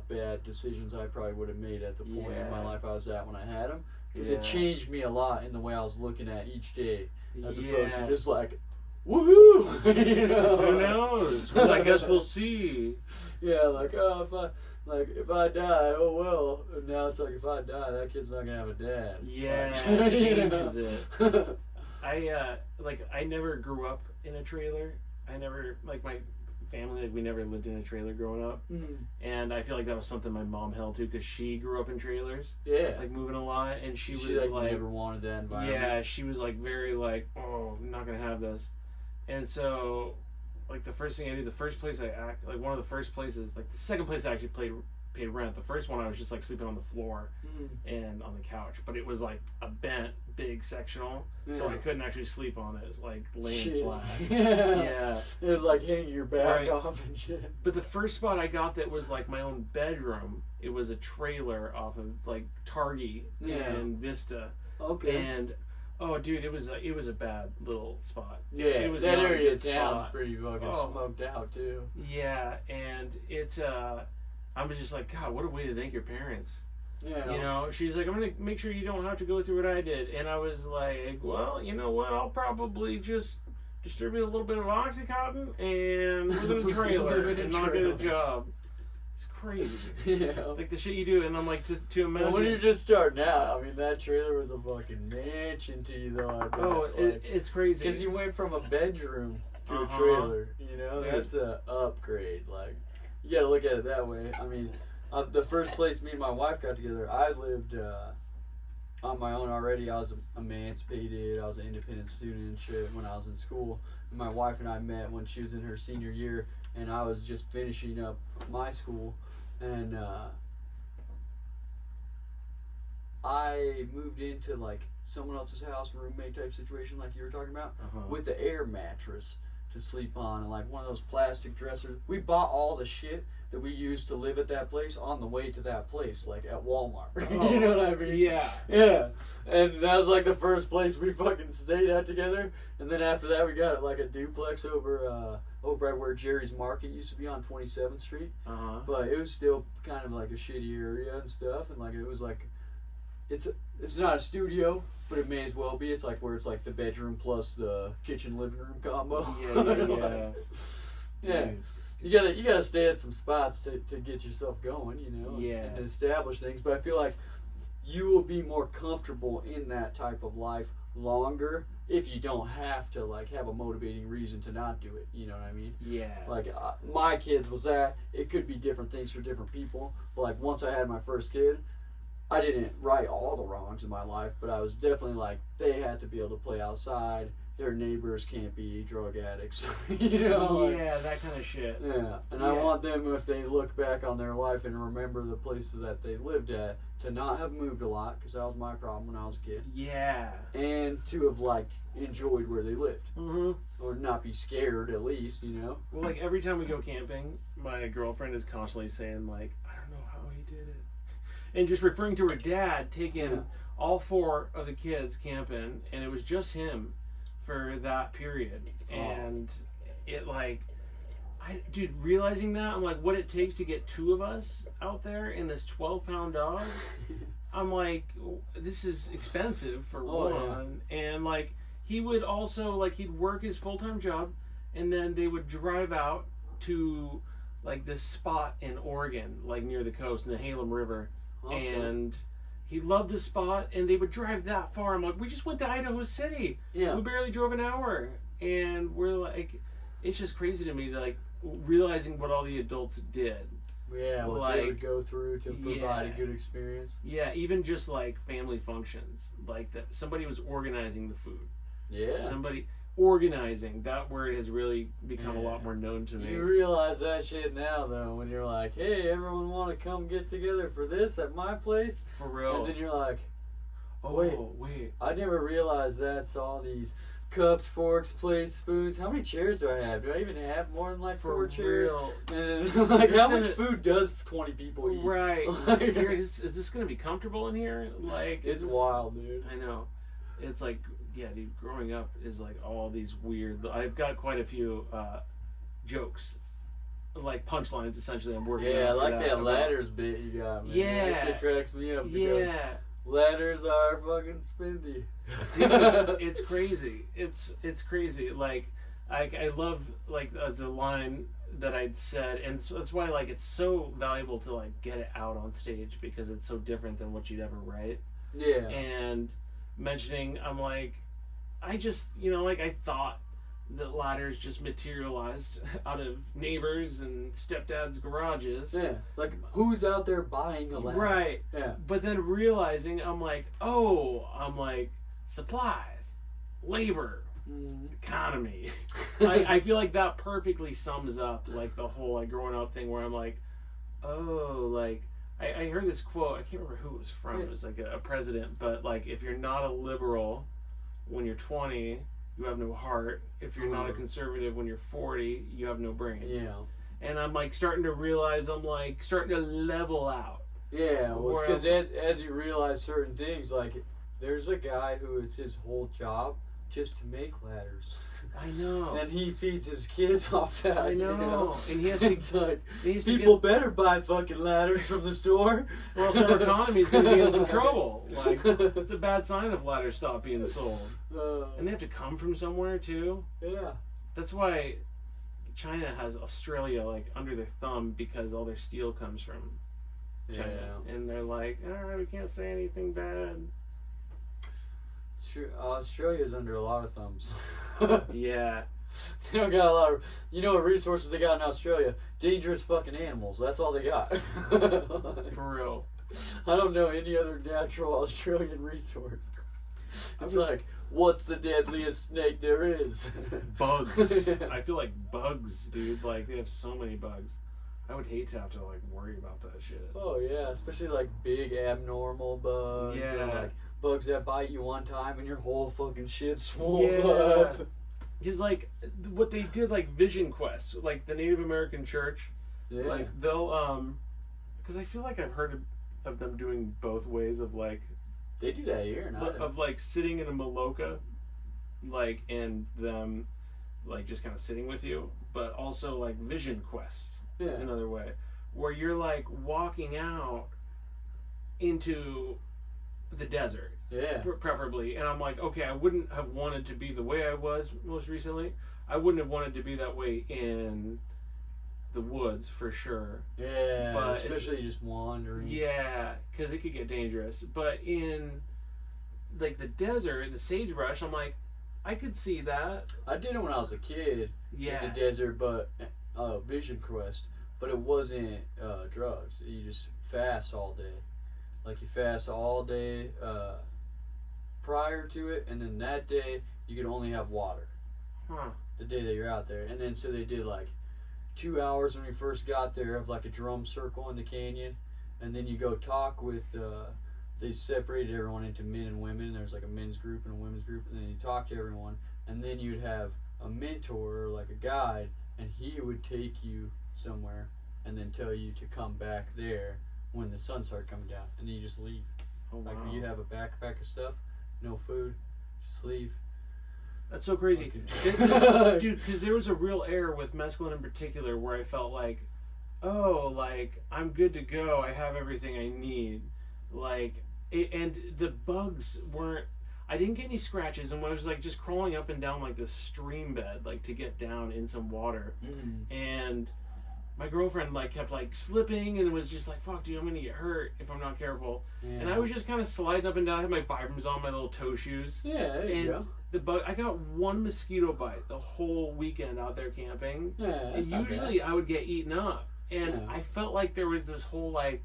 bad decisions I probably would have made at the point in my life I was at when I had them, because it changed me a lot in the way I was looking at each day, as opposed to just like, woohoo! You know? Who knows? Well, I guess we'll see. Yeah, like, oh, if I die, oh well. And now it's like, if I die, that kid's not gonna have a dad. Yeah, Like, it you know? changes it. I never grew up in a trailer. I never, like, my family, like, we never lived in a trailer growing up. And I feel like that was something my mom held to, because she grew up in trailers. Yeah. Like, moving a lot, and she was like never wanted that environment. yeah, she was like very like, oh, I'm not gonna have this. And so, like, the first thing I did, the first place one of the first places, like the second place I actually paid rent. The first one I was just like sleeping on the floor and on the couch, but it was like a bent big sectional, so I couldn't actually sleep on it. It's like laying flat. Yeah. It was like hanging your back Right. off and shit. But the first spot I got that was like my own bedroom, it was a trailer off of like Target and Vista. Okay. And oh, dude, it was a bad little spot. Yeah, it was that not a area good of town's spot. pretty fucking smoked out too. Yeah, and it, I was just like, God, what a way to thank your parents. Yeah. You know, she's like, I'm going to make sure you don't have to go through what I did. And I was like, well, you know what? I'll probably just distribute a little bit of Oxycontin and live in a trailer and not get a job. It's crazy. Yeah. Like the shit you do. And I'm like, to imagine. Well, when you're just starting out, I mean, that trailer was a fucking mansion to you, though. I bet. Oh, it's crazy. Because you went from a bedroom to a trailer, you know? That's an upgrade. Like, you gotta look at it that way. I mean, the first place me and my wife got together, I lived on my own already. I was emancipated. I was an independent student and shit when I was in school. And my wife and I met when she was in her senior year, and I was just finishing up my school. And I moved into like someone else's house, roommate type situation, like you were talking about, with the air mattress to sleep on and like one of those plastic dressers. We bought all the shit that we used to live at that place on the way to that place, like at Walmart. You know what I mean? Yeah. Yeah. And that was like the first place we fucking stayed at together. And then after that, we got like a duplex over right where Jerry's Market used to be on 27th Street. But it was still kind of like a shitty area and stuff. And like it was like, it's not a studio, but it may as well be. It's like where it's like the bedroom plus the kitchen living room combo. Yeah. Yeah. You gotta stay at some spots to get yourself going, you know, and establish things. But I feel like you will be more comfortable in that type of life longer if you don't have to like have a motivating reason to not do it. You know what I mean? Yeah. Like my kids was that. It could be different things for different people. But like once I had my first kid, I didn't right all the wrongs in my life, but I was definitely like they had to be able to play outside. Their neighbors can't be drug addicts, you know? Yeah, that kind of shit. Yeah, and I want them, if they look back on their life and remember the places that they lived at, to not have moved a lot, because that was my problem when I was a kid. Yeah. And to have, like, enjoyed where they lived. Mm-hmm. Or not be scared, at least, you know? Well, like, every time we go camping, my girlfriend is constantly saying, like, I don't know how he did it. And just referring to her dad taking all 4 of the kids camping, and it was just him for that period. And it like dude, realizing that, I'm like, what it takes to get 2 of us out there in this 12-pound dog, I'm like, this is expensive for one. And like he would also like he'd work his full-time job, and then they would drive out to like this spot in Oregon, like near the coast in the Halem River. And he loved the spot, and they would drive that far. I'm like, we just went to Idaho City. Yeah. We barely drove an hour. And we're like, it's just crazy to me, like, realizing what all the adults did. Yeah, what like, they would go through to provide a good experience. Yeah, even just, like, family functions. Like, that somebody was organizing the food. Yeah. Somebody... Organizing, that word has really become a lot more known to me. You realize that shit now, though, when you're like, hey, everyone want to come get together for this at my place? For real. And then you're like, wait. I never realized that's all these cups, forks, plates, spoons. How many chairs do I have? Do I even have more than like 4 chairs? And like, how much food does 20 people eat? Right. Like, is this going to be comfortable in here? Like, it's wild, dude. I know. It's like... Yeah, dude, growing up is like all these weird... I've got quite a few jokes, like punchlines, essentially, I'm working on. Yeah, I like that ladders bit you got, man. Yeah. That shit cracks me up because ladders are fucking spendy. Dude, it's crazy. It's crazy. Like, I love, like, as a line that I'd said, and so that's why, like, it's so valuable to, like, get it out on stage, because it's so different than what you'd ever write. Yeah. And mentioning, I'm like... I just, you know, like I thought that ladders just materialized out of neighbors and stepdads' garages. Yeah, like who's out there buying a ladder? Right. Yeah. But then realizing, I'm like, supplies, labor, economy. I feel like that perfectly sums up like the whole like growing up thing where I'm like, I heard this quote, I can't remember who it was from. It was like a president, but like if you're not a liberal when you're 20, you have no heart. If you're not a conservative when you're 40, you have no brain. Yeah. And I'm like starting to realize I'm like starting to level out. Yeah, well, it's because as you realize certain things, like there's a guy who it's his whole job just to make ladders. I know. And he feeds his kids off that. I know. You know? And he has to. It's like, people better buy fucking ladders from the store. Or else our economy's going to be in some trouble. Like, it's a bad sign if ladders stop being sold. And they have to come from somewhere, too. Yeah. That's why China has Australia, like, under their thumb because all their steel comes from China. Yeah. And they're like, alright, we can't say anything bad. Sure, Australia's under a lot of thumbs. Yeah. They don't got a lot of... You know what resources they got in Australia? Dangerous fucking animals. That's all they got. For real. I don't know any other natural Australian resource. It's like, what's the deadliest snake there is? Bugs. I feel like bugs, dude. Like, they have so many bugs. I would hate to have to, like, worry about that shit. Oh, yeah. Especially, like, big abnormal bugs. Yeah. Or, like, bugs that bite you one time and your whole fucking shit swells Yeah. up. Because, like, what they did, like, Vision Quest, like, the Native American church, Yeah. like, they'll, because I feel like I've heard of them doing both ways of, like, They do that here. of like sitting in a maloka, like, and them like just kind of sitting with you, but also like vision quests is another way where you're like walking out into the desert, preferably, and I'm like, okay, I wouldn't have wanted to be the way I was most recently. I wouldn't have wanted to be that way in the woods for sure. Yeah, But especially just wandering. Yeah, because it could get dangerous. But in like the desert, the sagebrush, I'm like, I could see that. I did it when I was a kid Yeah. in the desert, but Vision Quest. But it wasn't drugs. You just fast all day. Like you fast all day prior to it, and then that day you could only have water. Huh. The day that you're out there, and then so they did like 2 hours when we first got there of like a drum circle in the canyon, and then you go talk with they separated everyone into men and women. There's like a men's group and a women's group, and then you talk to everyone, and then you'd have a mentor or like a guide, and he would take you somewhere and then tell you to come back there when the sun started coming down, and then you just leave. Oh, wow. Like you have a backpack of stuff, no food, just leave. That's so crazy. Dude, because there was a real error with mescaline in particular where I felt like, oh, like, I'm good to go. I have everything I need. Like, and the bugs weren't, I didn't get any scratches. And when I was, like, just crawling up and down, like, this stream bed, like, to get down in some water. And my girlfriend, like, kept, like, slipping and was just like, fuck, dude, I'm going to get hurt if I'm not careful. Yeah. And I was just kind of sliding up and down. I had my Vibrams on, my little toe shoes. Yeah, there you go. The bug, I got one mosquito bite the whole weekend out there camping. Yeah, and that's not usually I would get eaten up. And Yeah. I felt like there was this whole like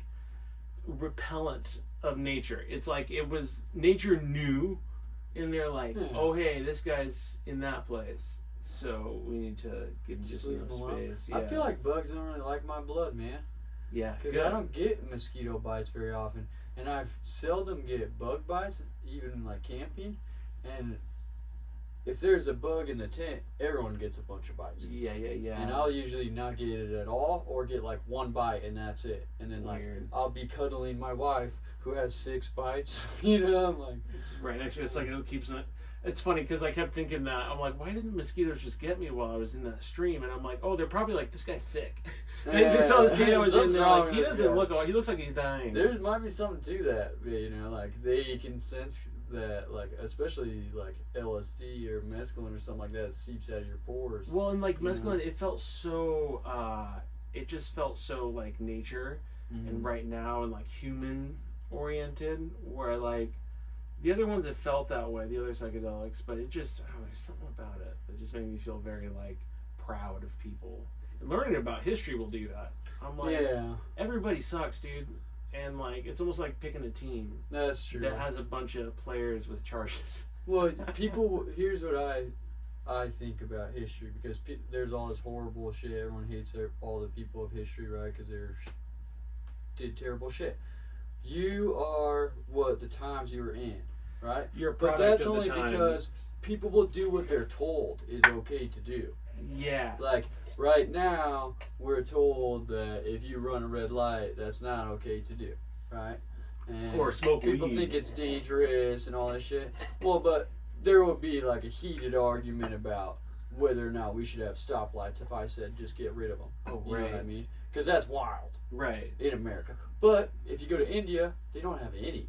repellent of nature. It's like it was nature knew, and they're like, oh hey, this guy's in that place, so we need to give him just enough space. Yeah. I feel like bugs don't really like my blood, man. Yeah, Because I don't get mosquito bites very often, and I seldom get bug bites, even like camping. And if there's a bug in the tent, everyone gets a bunch of bites. Yeah. And I'll usually not get it at all, or get like one bite and that's it. And then like Weird. I'll be cuddling my wife who has 6 bites. You know, I'm like, right next to it. It's like it keeps it. It's funny because I kept thinking that. I'm like, why didn't mosquitoes just get me while I was in that stream? And I'm like, oh, they're probably like, this guy's sick. They saw the state I was in. They're like, he doesn't look. He looks like he's dying. There might be something to that, you know, like they can sense that, like especially like LSD or mescaline or something like that, it seeps out of your pores. Well, and like mescaline, it felt so. It just felt so like nature and right now and like human oriented, where like the other ones it felt that way, the other psychedelics, but it just there's something about it that just made me feel very like proud of people. And learning about history will do that. I'm like, everybody sucks, dude. And like it's almost like picking a team That's true. that has a bunch of players with charges. Well, people. Here's what I think about history, because there's all this horrible shit. Everyone hates all the people of history, right? Because did terrible shit. You are what the times you were in, right? You're a but product that's of the only time. because people will do what they're told is okay to do. Yeah. Like right now, we're told that if you run a red light, that's not okay to do, right? And or smoke people weed. think it's dangerous and all that shit. Well, but there would be like a heated argument about whether or not we should have stoplights if I said just get rid of them. Oh, You know what I right. mean? Because that's wild Right. in America. But if you go to India, they don't have any.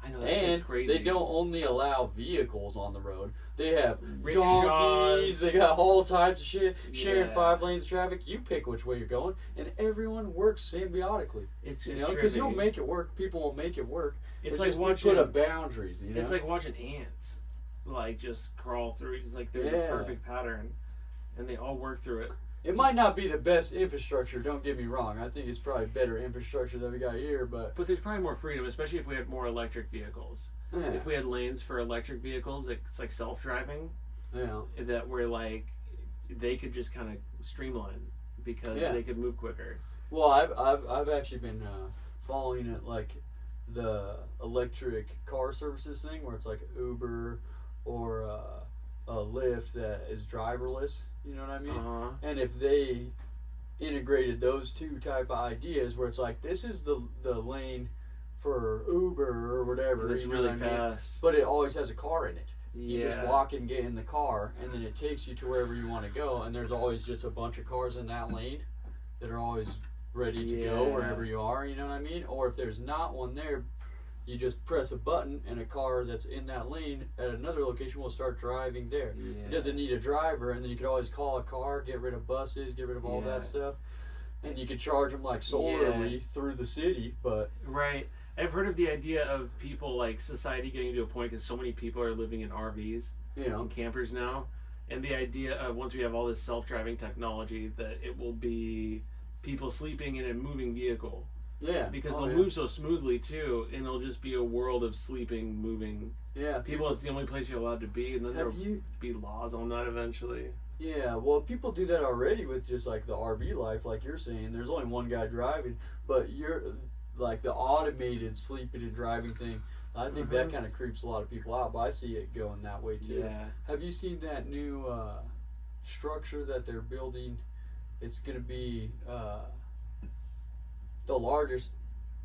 I know, that shit's And crazy. they don't only allow vehicles on the road. They have Rickshaws. donkeys. They got all types of shit. Sharing Yeah. 5 lanes of traffic. You pick which way you're going, and everyone works symbiotically. It's You just know, because you'll trippy. make it work. People will make it work. It's just like we watching. put up boundaries. You know, It's like watching ants, like just crawl through. It's like there's a perfect pattern, and they all work through it. It might not be the best infrastructure, don't get me wrong. I think it's probably better infrastructure than we got here, but there's probably more freedom, especially if we had more electric vehicles. yeah. If we had lanes for electric vehicles, it's like self-driving, Yeah. that where like they could just kind of streamline because Yeah. they could move quicker. Well, I've actually been following it like the electric car services thing where it's like Uber or a Lyft that is driverless. You know what I mean? Uh-huh. And if they integrated those two type of ideas where it's like this is the lane for Uber or whatever, It's you know really what I mean? fast. But it always has a car in it. You Yeah. just walk and get in the car, and then it takes you to wherever you want to go. And there's always just a bunch of cars in that lane that are always ready to go Yeah. wherever you are. You know what I mean? Or if there's not one there, you just press a button, and a car that's in that lane at another location will start driving there. Yeah. It doesn't need a driver, and then you could always call a car, get rid of buses, get rid of all Yeah. that stuff, and you could charge them like solarly through the city. But Right. I've heard of the idea of people like society getting to a point because so many people are living in RVs you know, and campers now, and the idea of once we have all this self-driving technology that it will be people sleeping in a moving vehicle yeah, because oh, they'll yeah. move so smoothly too, and it'll just be a world of sleeping, moving Yeah, people. It's the only place you're allowed to be, and then Have there'll you? be laws on that eventually. Yeah, well, people do that already with just like the RV life, like you're saying. There's only one guy driving, but you're like the automated sleeping and driving thing. I think that kind of creeps a lot of people out, but I see it going that way too. Yeah. Have you seen that new structure that they're building? It's going to be the largest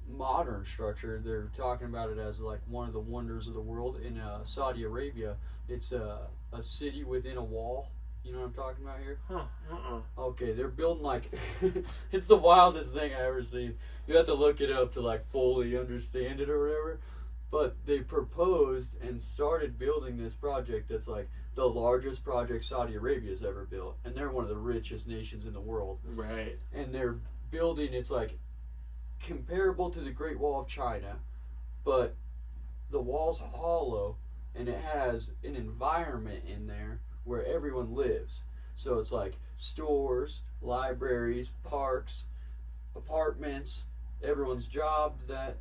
modern structure. They're talking about it as like one of the wonders of the world in Saudi Arabia. It's a city within a wall. You know what I'm talking about here? Huh. Okay, they're building like it's the wildest thing I ever seen. You have to look it up to like fully understand it or whatever. But they proposed and started building this project that's like the largest project Saudi Arabia has ever built, and they're one of the richest nations in the world. Right. And they're building it's like comparable to the Great Wall of China, but the wall's hollow and it has an environment in there where everyone lives. So it's like stores, libraries, parks, apartments, everyone's job that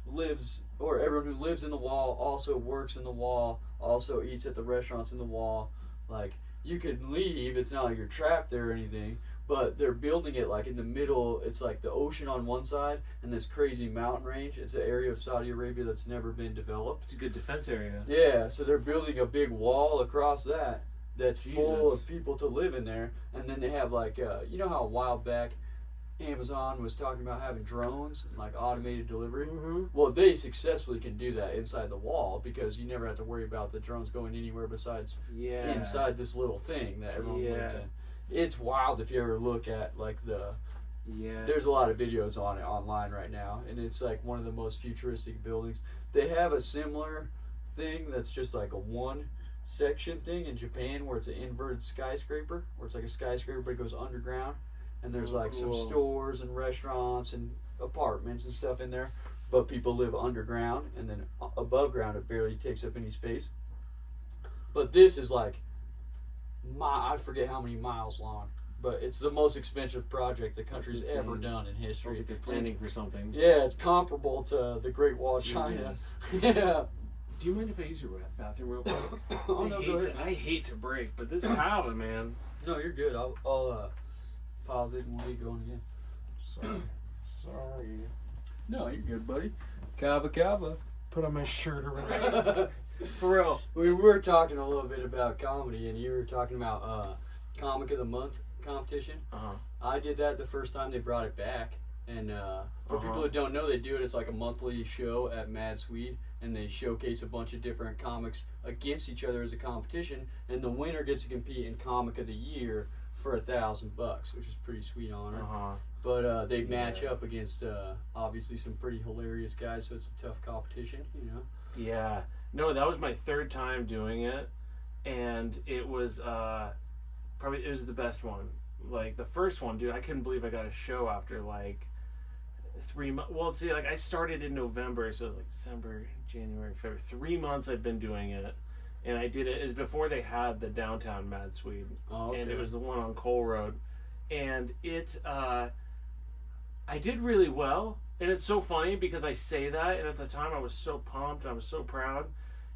lives, or everyone who lives in the wall also works in the wall, also eats at the restaurants in the wall. Like, you could leave, it's not like you're trapped there or anything, but they're building it like in the middle. It's like the ocean on one side and this crazy mountain range. It's an area of Saudi Arabia that's never been developed. It's a good defense area. Yeah, so they're building a big wall across that's full Jesus. of people to live in there. And then they have like, you know how a while back Amazon was talking about having drones and like automated delivery? Mm-hmm. Well, they successfully can do that inside the wall because you never have to worry about the drones going anywhere besides Yeah. inside this little thing that everyone lives Yeah. in. It's wild if you ever look at like Yeah. there's a lot of videos on it online right now, and it's like one of the most futuristic buildings. They have a similar thing that's just like a one section thing in Japan where it's an inverted skyscraper, where it's like a skyscraper but it goes underground, and there's like some cool. stores and restaurants and apartments and stuff in there, but people live underground, and then above ground it barely takes up any space. But this is like I forget how many miles long, but it's the most expensive project the country's insane. ever done in Sounds history. like they're And planning it's- for something. yeah, it's comparable to the Great Wall of China. Jesus. Yeah. Do you mind if I use your bathroom real quick? Oh, no, go ahead. I hate to break, but this kava, man. No, you're good. I'll pause it and we'll get going again. Sorry. No, you're good, buddy. Kava. Put on my shirt already. For real. We were talking a little bit about comedy, and you were talking about Comic of the Month competition. Uh-huh. I did that the first time they brought it back, and for people who don't know, they do it. It's like a monthly show at Mad Swede, and they showcase a bunch of different comics against each other as a competition, and the winner gets to compete in Comic of the Year for $1,000, which is pretty sweet honor. Uh-huh. But they match up against obviously some pretty hilarious guys, so it's a tough competition, you know. Yeah. No, that was my third time doing it, and it was probably it was the best one. Like the first one, dude, I couldn't believe I got a show after like 3 months. Well, see, like I started in November, so it was like December, January, February. 3 months I'd been doing it, and I did it is before they had the downtown Mad Swede, Oh, okay. and it was the one on Cole Road, and I did really well. And it's so funny because I say that, and at the time I was so pumped, I was so proud,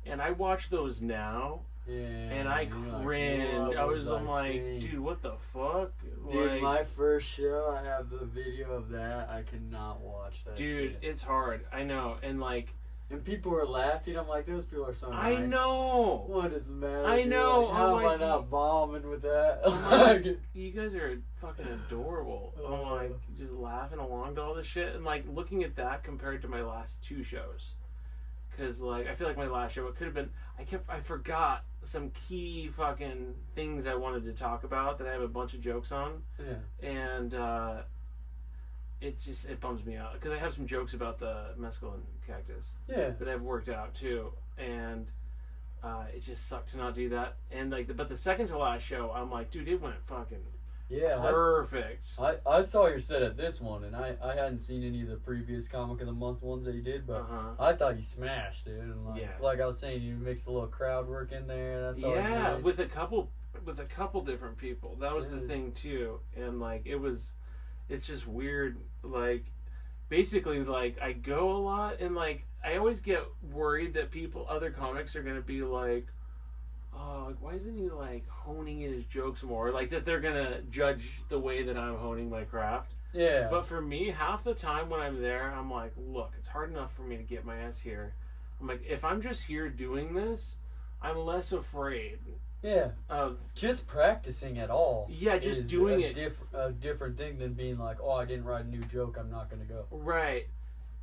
and I watch those now, Yeah. and I you're cringed. what I was I like, saying? dude, what the fuck? Dude, Like, my first show, I have the video of that. I cannot watch that dude, shit. it's hard. I know, and like, And people were laughing. I'm like, those people are so nice. I know. What is the matter? I with you? know. Like, how I'm am I like- not bombing with that? I'm like, you guys are fucking adorable. I'm Oh. like just laughing along to all this shit, and like looking at that compared to my last two shows, because like I feel like my last show, it could have been. I forgot some key fucking things I wanted to talk about that I have a bunch of jokes on, yeah. and it bums me out because I have some jokes about the mescaline cactus Yeah. that I've worked out too, and it just sucked to not do that. And like, but the second to last show, I'm like, dude, it went fucking Yeah. perfect. I saw your set at this one, and I hadn't seen any of the previous Comic of the Month ones that you did, but I thought you smashed, dude. And like, Yeah. like I was saying, you mixed a little crowd work in there. That's always Yeah, nice. with a couple different people. That was the Yeah. thing too, and like it's just weird. Like, basically, like I go a lot, and like I always get worried that other comics are gonna be like, oh, like, why isn't he like honing in his jokes more? Like that they're gonna judge the way that I'm honing my craft. Yeah. But for me, half the time when I'm there, I'm like, look, it's hard enough for me to get my ass here. I'm like, if I'm just here doing this, I'm less afraid yeah. of Just practicing at all. Yeah, just is doing a it. a different thing than being like, oh, I didn't write a new joke, I'm not gonna go. right.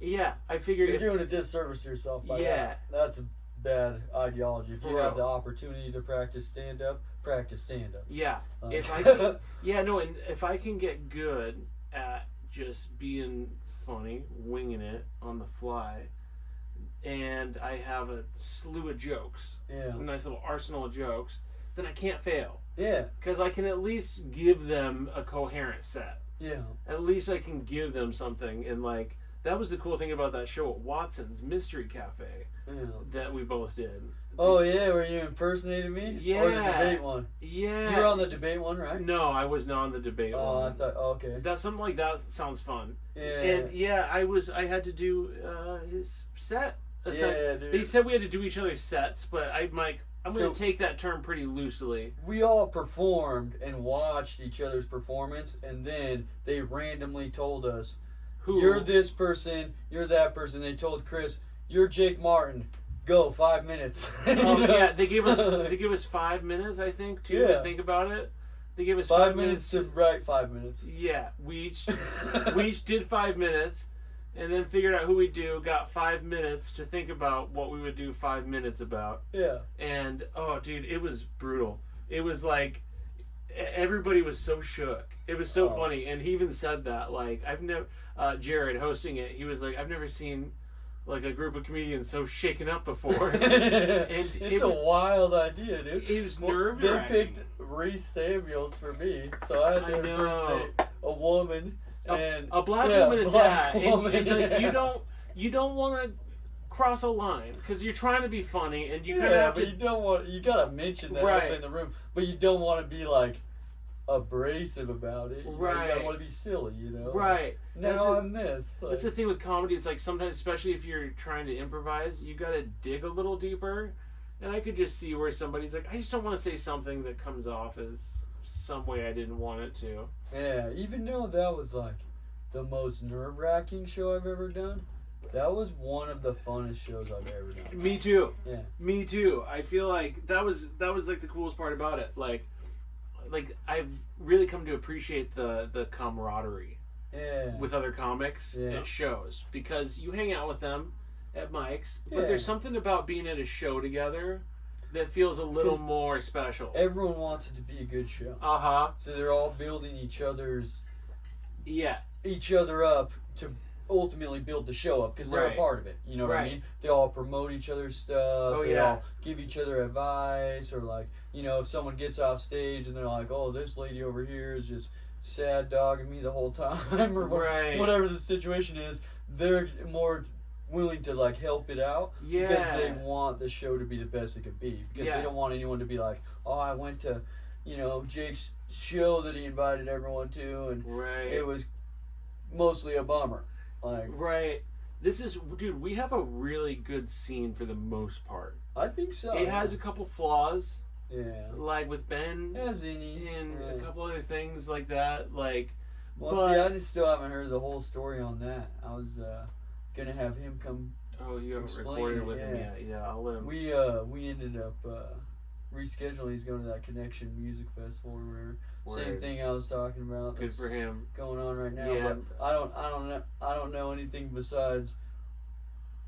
Yeah, I figure You're if doing a disservice to yourself by Yeah. that. That's a bad ideology. If For you have real. the opportunity to practice stand up, practice stand up. yeah, if I can, and if I can get good at just being funny, winging it on the fly, and I have a slew of jokes, yeah. a nice little arsenal of jokes, then I can't fail Yeah. because I can at least give them a coherent set. Yeah. At least I can give them something, and like that was the cool thing about that show at Watson's Mystery Cafe Yeah. that we both did. Oh yeah, were you impersonating me? Or the Yeah. debate one? Yeah. You were on the debate one, right? No, I was not on the debate Oh, I one. thought. Oh, okay. That something like that sounds fun. Yeah. And yeah, I had to do his set. Yeah, dude. They said we had to do each other's sets, but I'm like, I'm So- going to take that term pretty loosely. We all performed and watched each other's performance, and then they randomly told us, Who? "You're this person. You're that person." They told Chris, "You're Jake Martin. Go 5 minutes." Oh You know? yeah, they gave us 5 minutes, I think, too, Yeah. to think about it. They gave us 5 minutes to to write 5 minutes. Yeah, we each did 5 minutes, and then figured out who we'd do. Got 5 minutes to think about what we would do 5 minutes about. Yeah. And oh, dude, it was brutal. It was like everybody was so shook. It was so Oh. funny, and he even said that. Like I've never, Jared hosting it, he was like, I've never seen like a group of comedians so shaken up before. It's it a was- wild idea, dude. It was Well, nerve-wracking. They picked Reese Samuels for me, so I had to I know. impersonate a woman and A black yeah, woman at black that, woman, and like, yeah. you don't want to cross a line because you're trying to be funny, and you kind of Yeah, have but to. you don't want. You gotta mention that Right. in the room, but you don't want to be like abrasive about it. You Right. don't want to be silly, you know. Right. That's Now a- I'm this. That's the thing with comedy. It's like sometimes, especially if you're trying to improvise, you got to dig a little deeper. And I could just see where somebody's like, I just don't want to say something that comes off as some way I didn't want it to. Yeah, even though that was like the most nerve-wracking show I've ever done, that was one of the funnest shows I've ever done. Me too. Yeah. Me too. I feel like that was like the coolest part about it. Like I've really come to appreciate the camaraderie Yeah. with other comics Yeah. at shows because you hang out with them at Mike's, but Yeah. there's something about being at a show together that feels a little 'Cause more special. Everyone wants it to be a good show. Uh-huh. So they're all building each other up to ultimately build the show up because they're Right. a part of it. You know what I Right. mean? They all promote each other's stuff. Oh, they yeah. all give each other advice, or like, you know, if someone gets off stage and they're like, "Oh, this lady over here is just sad dogging me the whole time," or Right. whatever the situation is, they're more willing to like help it out because Yeah. they want the show to be the best it could be because Yeah. they don't want anyone to be like, "Oh, I went to Jake's show that he invited everyone to, and Right. it was mostly a bummer. Like, Right. This is, dude, we have a really good scene for the most part. I think so. It has a couple flaws, yeah. like with Ben As any. and Yeah. a couple other things like that. Like, Well, but, see, I still haven't heard the whole story on that. I was gonna have him come. oh, you haven't explain recorded it, with him yeah. yet. Yeah, I'll let him. We ended up rescheduling. He's going to that Connection Music Festival or whatever. Same Word. thing I was talking about. Good that's for him. going on right now. Yeah. But I don't know anything besides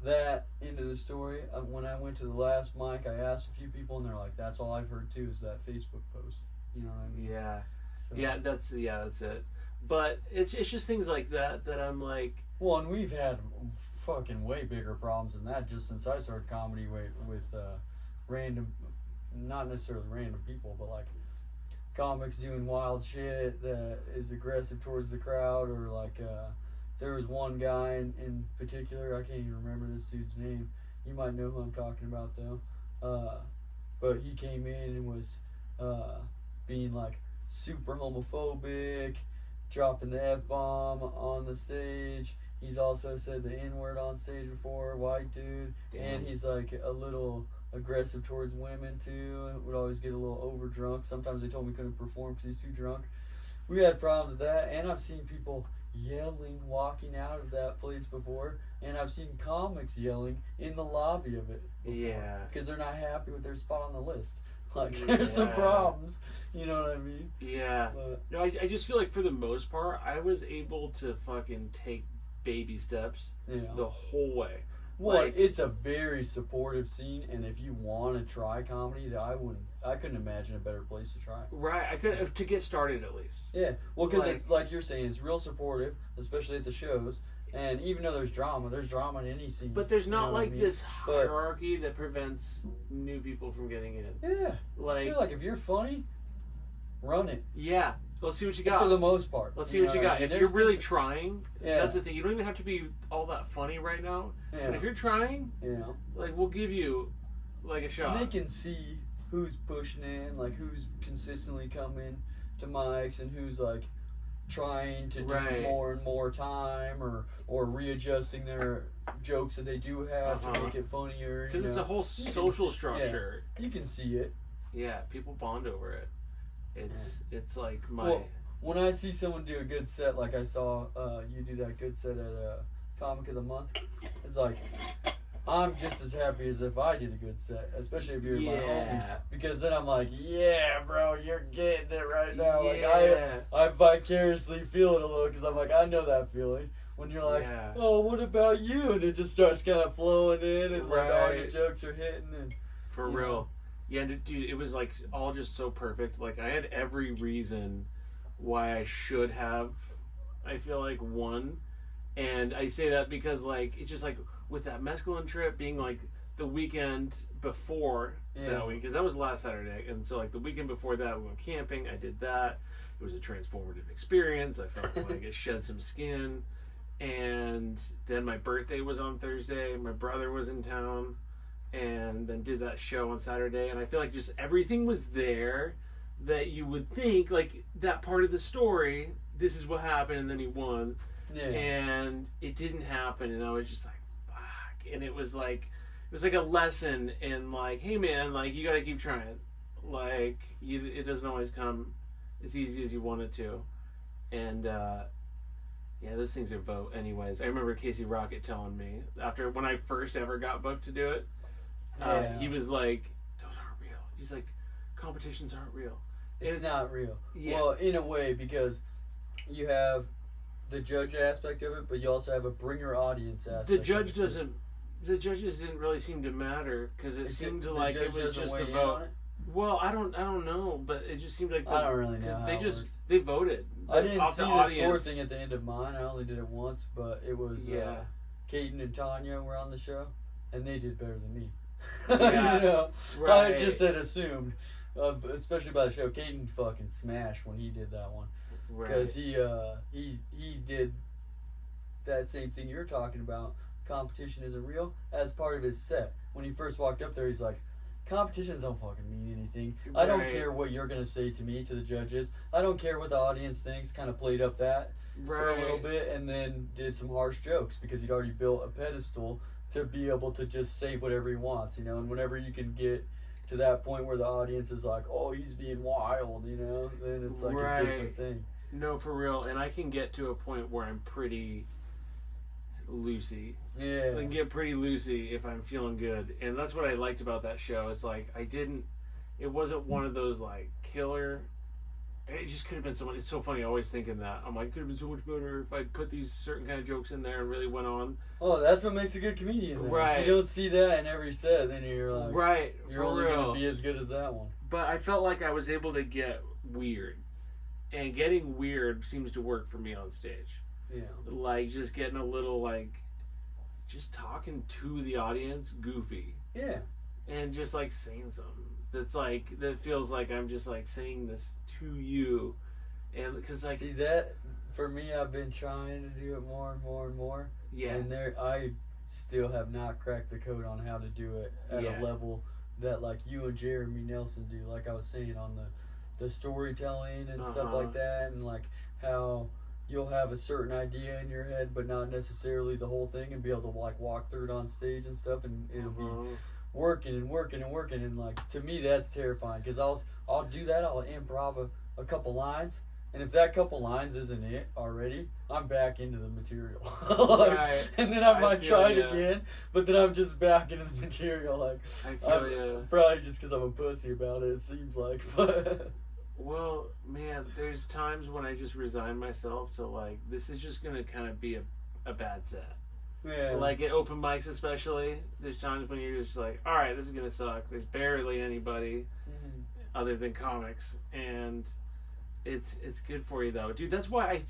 that end of the story. When I went to the last mic, I asked a few people, and they're like, "That's all I've heard too is that Facebook post." You know what I mean? Yeah. So, Yeah, that's it. But it's just things like that that I'm like, Well, and we've had fucking way bigger problems than that just since I started comedy with random, not necessarily random people, but like comics doing wild shit that is aggressive towards the crowd, or like there was one guy in particular, I can't even remember this dude's name. You might know who I'm talking about though. But he came in and was being like super homophobic, dropping the F-bomb on the stage. He's also said the N-word on stage before, white dude. Damn. And he's like a little aggressive towards women too, and would always get a little over drunk. Sometimes they told me he couldn't perform because he's too drunk. We had problems with that, and I've seen people yelling walking out of that place before, and I've seen comics yelling in the lobby of it before, Yeah. because they're not happy with their spot on the list. Like, there's some Yeah. problems, you know what I mean? yeah. But, No, I just feel like for the most part, I was able to fucking take baby steps the whole way. well, like- it's a very supportive scene, and if you want to try comedy, I couldn't imagine a better place to try. Right, I could to get started at least. Yeah, well, because Like- it's like you're saying, it's real supportive, especially at the shows. And even though there's drama in any scene. But there's you not know what I like mean? this But- hierarchy that prevents new people from getting in. Yeah, I Like, feel like if you're funny, run it yeah, let's see what you got. for the most part. Let's see what you got. If you're really trying, yeah, that's the thing. You don't even have to be all that funny right now. yeah, But if you're trying, you know, like, we'll give you like a shot. they can see who's pushing in, like who's consistently coming to mics, and who's like trying to do Right. more and more time, or readjusting their jokes that they do have to Uh-huh. make it funnier. Because you it's know. a whole can social see- structure. You can see it. Yeah, people bond over it. It's like my Well, when I see someone do a good set, like I saw you do that good set at Comic of the Month, it's like I'm just as happy as if I did a good set, especially if you're my homie, yeah. because then I'm like, yeah, bro, you're getting it right now. Like Yeah. I vicariously feel it a little because I'm like, I know that feeling when you're like, Yeah. oh, what about you? And it just starts kind of flowing in, and like all your Right. jokes are hitting, and For you real. know. Yeah, dude, it was like all just so perfect. Like I had every reason why I should have, I feel like, won. And I say that because like it's just like with that mescaline trip being like the weekend before Yeah. that week, because that was last Saturday, and so like the weekend before that we went camping. I did that. It was a transformative experience. I felt like it shed some skin. And then my birthday was on Thursday. My brother was in town, and then did that show on Saturday. And I feel like just everything was there that you would think, like that part of the story, this is what happened, and then he won. yeah, And it didn't happen, and I was just like, fuck. And it was like a lesson in like, hey man, like you got to keep trying. Like it doesn't always come as easy as you want it to. And yeah, those things are vote anyways. I remember Casey Rocket telling me after when I first ever got booked to do it, Yeah. he was like, those aren't real. He's like, competitions aren't real. it's not real. Yeah. Well, in a way, because you have the judge aspect of it, but you also have a bring your audience aspect. The of judge it, too. doesn't. The judges didn't really seem to matter because it seemed to the like it judge was doesn't just weigh a in vote. on it? Well, I don't know, but it just seemed like I don't really know because how they it just works. they voted. I didn't off see the the score audience. thing at the end of mine. I only did it once, but it was Yeah. Caden and Tanya were on the show, and they did better than me. Yeah. You know, Right. I just had assumed, especially by the show. Caden fucking smashed when he did that one because he did that same thing you're talking about. Competition isn't real as part of his set. When he first walked up there, he's like, competitions don't fucking mean anything. I don't Right. care what you're gonna say to me, to the judges. I don't care what the audience thinks. Kind of played up that for a little bit, and then did some harsh jokes because he'd already built a pedestal to be able to just say whatever he wants, you know. And whenever you can get to that point where the audience is like, "Oh, he's being wild," you know, then it's like a different thing. No, for real. And I can get to a point where I'm pretty loosey. Yeah. I can get pretty loosey if I'm feeling good. And that's what I liked about that show. It's like, it wasn't one of those like killer. It just could have been so much. It's so funny. Always thinking that. I'm like, it could have been so much better if I'd put these certain kind of jokes in there and really went on. Oh, that's what makes a good comedian. Then. Right. If you don't see that in every set, then you're like, Right. you're for only real. gonna be as good as that one. But I felt like I was able to get weird. And getting weird seems to work for me on stage. Yeah. Like, just getting a little, like, just talking to the audience goofy. Yeah. And just, like, saying something that's, like, that feels like I'm just, like, saying this to you. And, because, like... See, that, for me, I've been trying to do it more and more and more. Yeah. And I still have not cracked the code on how to do it at Yeah. a level that, like, you and Jeremy Nelson do. Like I was saying, on the storytelling and stuff like that, and like how you'll have a certain idea in your head but not necessarily the whole thing, and be able to like walk through it on stage and stuff, and it'll be working and working and working, and like to me that's terrifying because I'll do that. I'll improv a couple lines, and if that couple lines isn't it already, I'm back into the material. Like, Right. And then I might feel try it ya. again, but then I'm just back into the material. Like I feel ya. probably just because I'm a pussy about it seems like. But Well, man, there's times when I just resign myself to, like, this is just going to kind of be a bad set. yeah, Like, at open mics especially, there's times when you're just like, all right, this is going to suck. There's barely anybody other than comics. And it's good for you, though. Dude, that's why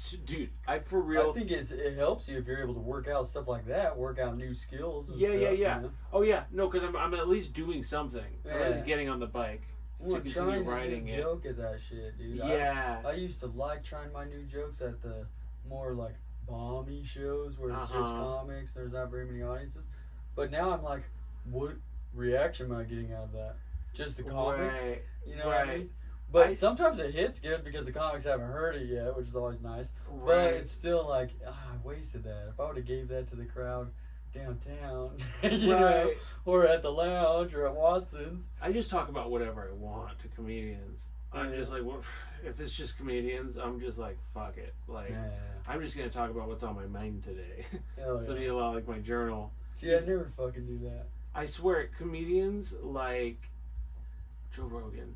I for real... I think it helps you if you're able to work out stuff like that, work out new skills. And Yeah, stuff, yeah. You know? Oh, yeah. No, because I'm at least doing something. Or at least Yeah. getting on the bike. I'm To continue trying writing a it. new joke at that shit, dude. Yeah. I used to like trying my new jokes at the more like bomby shows where it's just comics. There's not very many audiences. But now I'm like, what reaction am I getting out of that? Just the comics? Right. You know what I mean? But sometimes it hits good because the comics haven't heard it yet, which is always nice. Right. But it's still like, I wasted that. If I would have gave that to the crowd downtown, you know, or at the lounge or at Watson's. I just talk about whatever I want to comedians. I'm Yeah. just like, well, if it's just comedians, I'm just like, fuck it. Like, Yeah. I'm just gonna talk about what's on my mind today. Hell So it'll be yeah. a lot like my journal. See, I never fucking do that. I swear, comedians like Joe Rogan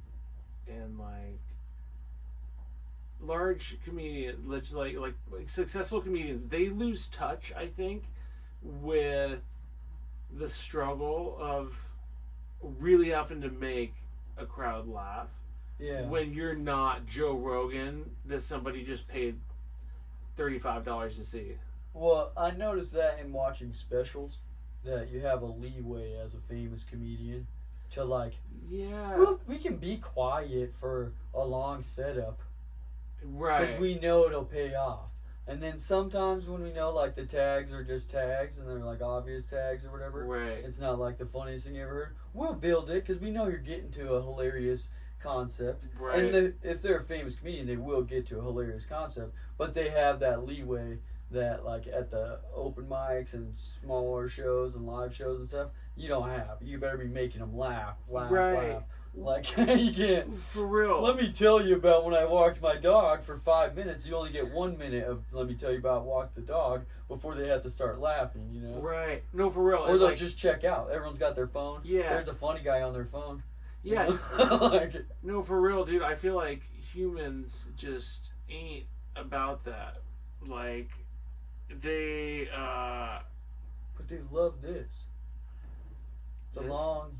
and like large comedians, like successful comedians, they lose touch, I think, with the struggle of really having to make a crowd laugh. Yeah. When you're not Joe Rogan that somebody just paid $35 to see. Well, I noticed that in watching specials, that you have a leeway as a famous comedian to like, Yeah. well, we can be quiet for a long setup Right. because we know it'll pay off. And then sometimes when we know like the tags are just tags and they're like obvious tags or whatever, Right. it's not like the funniest thing you ever heard. We'll build it because we know you're getting to a hilarious concept. Right. And if they're a famous comedian, they will get to a hilarious concept. But they have that leeway that like at the open mics and smaller shows and live shows and stuff, you don't have. You better be making them laugh. Right. Like you can't. For real. Let me tell you about when I walked my dog for 5 minutes. You only get 1 minute of let me tell you about walk the dog before they have to start laughing, you know. Right. No, for real. Or It's they'll like, just check out. Everyone's got their phone. Yeah. There's a funny guy on their phone. you yeah. know? Like, No, for real, dude. I feel like humans just ain't about that. Like, they, but they love this. The This? long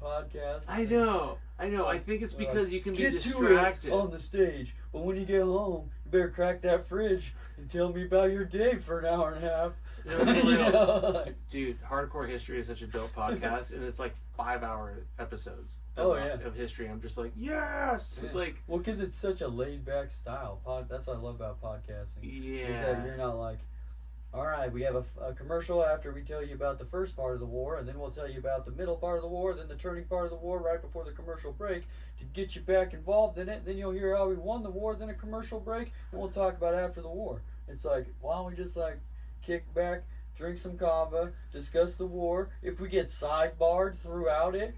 podcast. I know. I think it's because you can be Get distracted. to it on the stage, but when you get home, you better crack that fridge and tell me about your day for an hour and a half. No, for You real. know, like, Dude, Hardcore History is such a dope podcast, and it's like 5-hour episodes of history. I'm just like, yes! yeah. Like, well, because it's such a laid back style. That's what I love about podcasting. Is that yeah. you're not like, All right, we have a commercial after we tell you about the first part of the war, and then we'll tell you about the middle part of the war, then the turning part of the war right before the commercial break to get you back involved in it. Then you'll hear how we won the war, then a commercial break, and we'll talk about after the war. It's like, why don't we just like kick back, drink some kava, discuss the war. If we get sidebarred throughout it,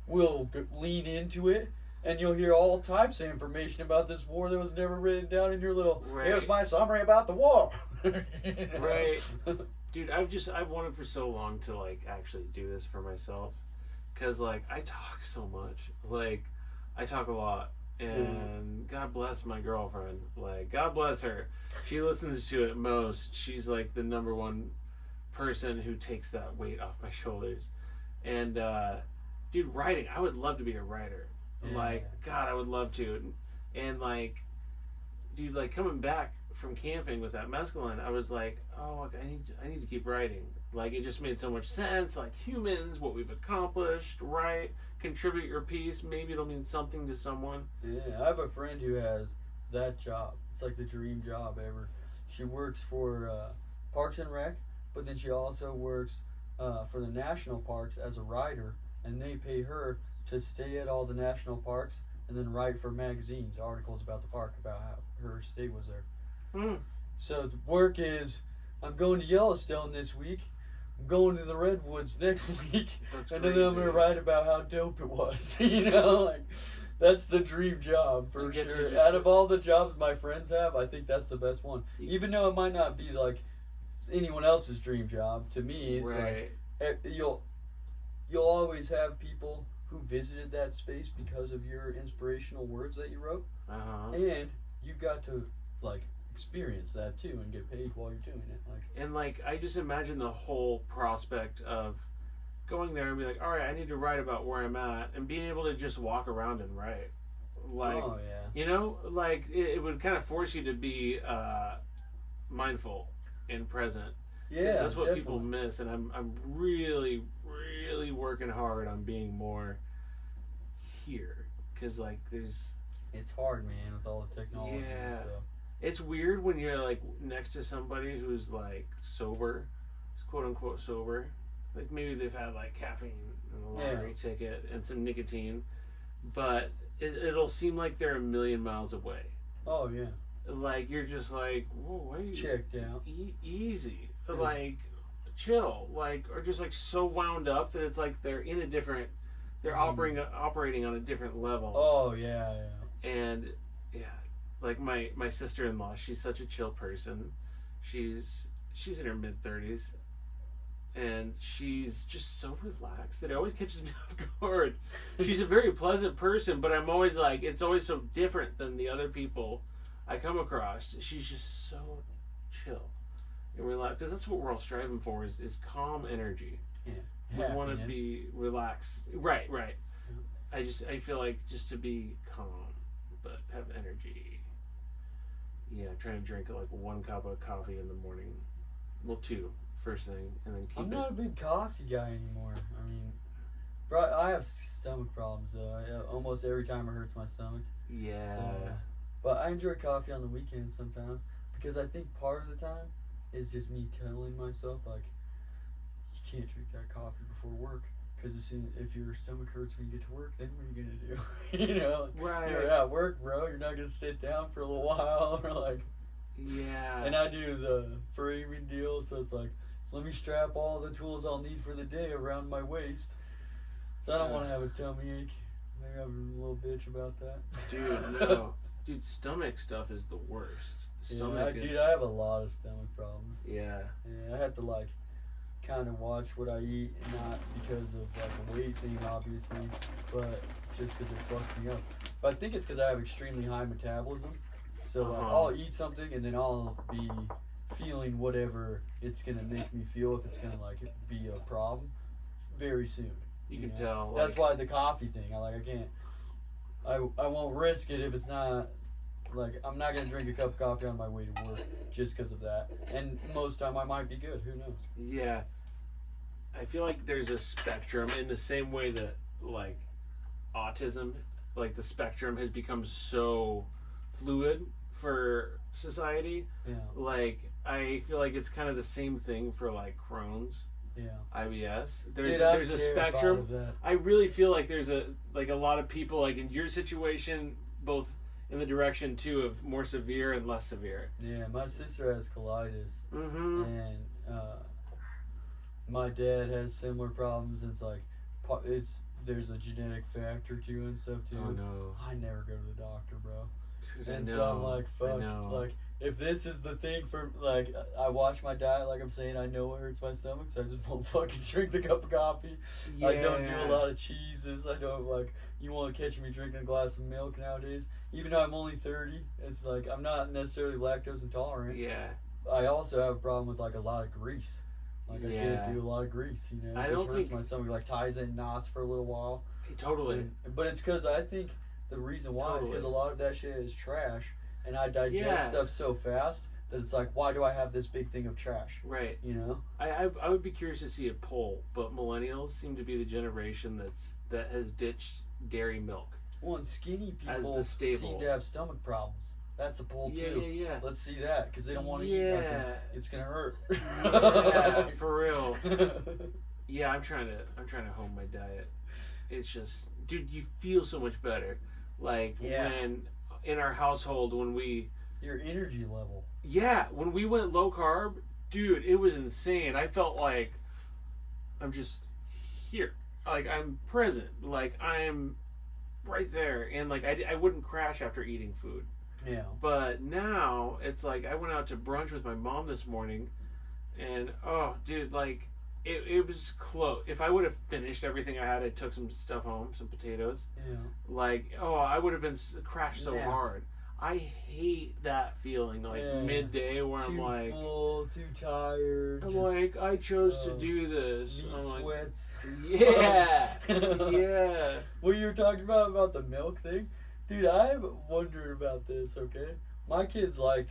we'll lean into it. And you'll hear all types of information about this war that was never written down in your little, here's my summary about the war. You know? Right. Dude, I've wanted for so long to like actually do this for myself, because like I talk so much, like I talk a lot, and God bless my girlfriend, like God bless her, she listens to it most. She's like the number one person who takes that weight off my shoulders. And dude, writing, I would love to be a writer. Like, God, I would love to. And like, dude, like coming back from camping with that mescaline, I was like, oh, I need to keep writing. Like, it just made so much sense. Like, humans, what we've accomplished, right? Contribute your piece. Maybe it'll mean something to someone. Yeah, I have a friend who has that job. It's like the dream job ever. She works for Parks and Rec, but then she also works for the national parks as a writer, and they pay her to stay at all the national parks and then write for magazines articles about the park, about how her stay was there. So the work is, I'm going to Yellowstone this week, I'm going to the Redwoods next week, That's and crazy. then I'm going to write about how dope it was. You know, like, that's the dream job for To get to sure. just- Out of all the jobs my friends have, I think that's the best one. Even though it might not be like anyone else's dream job, to me, Right. like, you'll always have people who visited that space because of your inspirational words that you wrote, and you got to like experience that too and get paid while you're doing it. Like, And like, I just imagine the whole prospect of going there and be like, all right, I need to write about where I'm at, and being able to just walk around and write. Like, oh yeah, you know, like it would kind of force you to be mindful and present. yeah, That's what definitely. people miss, and I'm really working hard on being more here, because like there's, It's hard, man, with all the technology. Yeah. So it's weird when you're like next to somebody who's like sober, quote unquote sober, like maybe they've had like caffeine and a lottery ticket and some nicotine, but it'll seem like they're a million miles away. oh yeah, Like you're just like, whoa, why are you checked out. easy, like chill, like, or just like so wound up that it's like they're in a different, they're operating on a different level. Oh yeah, yeah. And yeah, like my sister-in-law, she's such a chill person. She's in her mid-30s, and she's just so relaxed that it always catches me off guard. She's a very pleasant person, but I'm always like, it's always so different than the other people I come across. She's just so chill and relaxed, because that's what we're all striving for, is calm energy. Yeah. We want to Happiness. be relaxed. Right. I feel like just to be calm, but have energy. Yeah, trying to drink like 1 cup of coffee in the morning. Well, 2 first thing, and then keep I'm it. not a big coffee guy anymore. I mean, I have stomach problems though. Almost every time it hurts my stomach. Yeah. So, but I enjoy coffee on the weekends sometimes, because I think part of the time is just me telling myself like, you can't drink that coffee before work, because if your stomach hurts when you get to work, then what are you gonna do? You know, Right. You're at work, bro. You're not gonna sit down for a little while, or like. Yeah. And I do the framing deal, so it's like, let me strap all the tools I'll need for the day around my waist, so I don't want to have a tummy ache. Maybe I'm a little bitch about that. Dude, no. Dude, stomach stuff is the worst. Stomach is. Dude, I have a lot of stomach problems. Yeah. Yeah, I have to like kind of watch what I eat, not because of like a weight thing, obviously, but just because it fucks me up. But I think it's because I have extremely high metabolism, so like, I'll eat something and then I'll be feeling whatever it's gonna make me feel, if it's gonna like be a problem, very soon. You can know? tell. That's like, why the coffee thing. I can't. I won't risk it if it's not. Like, I'm not gonna drink a cup of coffee on my way to work just because of that. And most time I might be good. Who knows? Yeah. I feel like there's a spectrum in the same way that like autism, like the spectrum has become so fluid for society. Yeah. Like, I feel like it's kind of the same thing for like Crohn's, Yeah. IBS. Dude, There's I'm a terrified spectrum. of that. I really feel like there's a lot of people like in your situation, both in the direction too of more severe and less severe. Yeah, my sister has colitis, Mm-hmm. and my dad has similar problems. It's like there's a genetic factor to it and stuff too. Oh no. I never go to the doctor, bro. Dude, And I so I'm know. like, I fuck, know. like if this is the thing for like, I watch my diet, like I'm saying, I know it hurts my stomach, so I just won't fucking drink the cup of coffee. I don't do a lot of cheeses. I don't like. You won't catch me drinking a glass of milk nowadays. Even though I'm only 30, it's like I'm not necessarily lactose intolerant. Yeah. I also have a problem with like a lot of grease. Like I Yeah. can't do a lot of grease. You know, I it just don't hurts think- my stomach. Like ties in knots for a little while. Totally. But it's because I think the reason why is because a Totally. lot of that shit is trash, and I digest Yeah. stuff so fast that it's like, why do I have this big thing of trash? Right. You know? I would be curious to see a poll, but millennials seem to be the generation that has ditched dairy milk. Well, and skinny As people the staple. seem to have stomach problems. That's a poll Yeah, too. yeah. Let's see that because they don't want to eat Yeah. nothing. It's gonna hurt. Yeah, for real. Yeah, I'm trying to hone my diet. It's just, dude, you feel so much better. Like Yeah. when in our household when we Your energy level. when we went low carb, dude, it was insane. I felt like I'm just here. Like I'm present. Like I'm right there, and like I wouldn't crash after eating food. Yeah. But now it's like I went out to brunch with my mom this morning, and oh, dude, like it was close. If I would have finished everything I had, I took some stuff home, some potatoes. Yeah. Like I would have been crashed so Yeah. hard. I hate that feeling, like Yeah. midday where Too I'm like, full, too tired. I'm just like, I chose to uh, do this. meat I'm like, sweats. yeah, yeah. What you were talking about the milk thing, dude. I've wondered about this. Okay, my kids like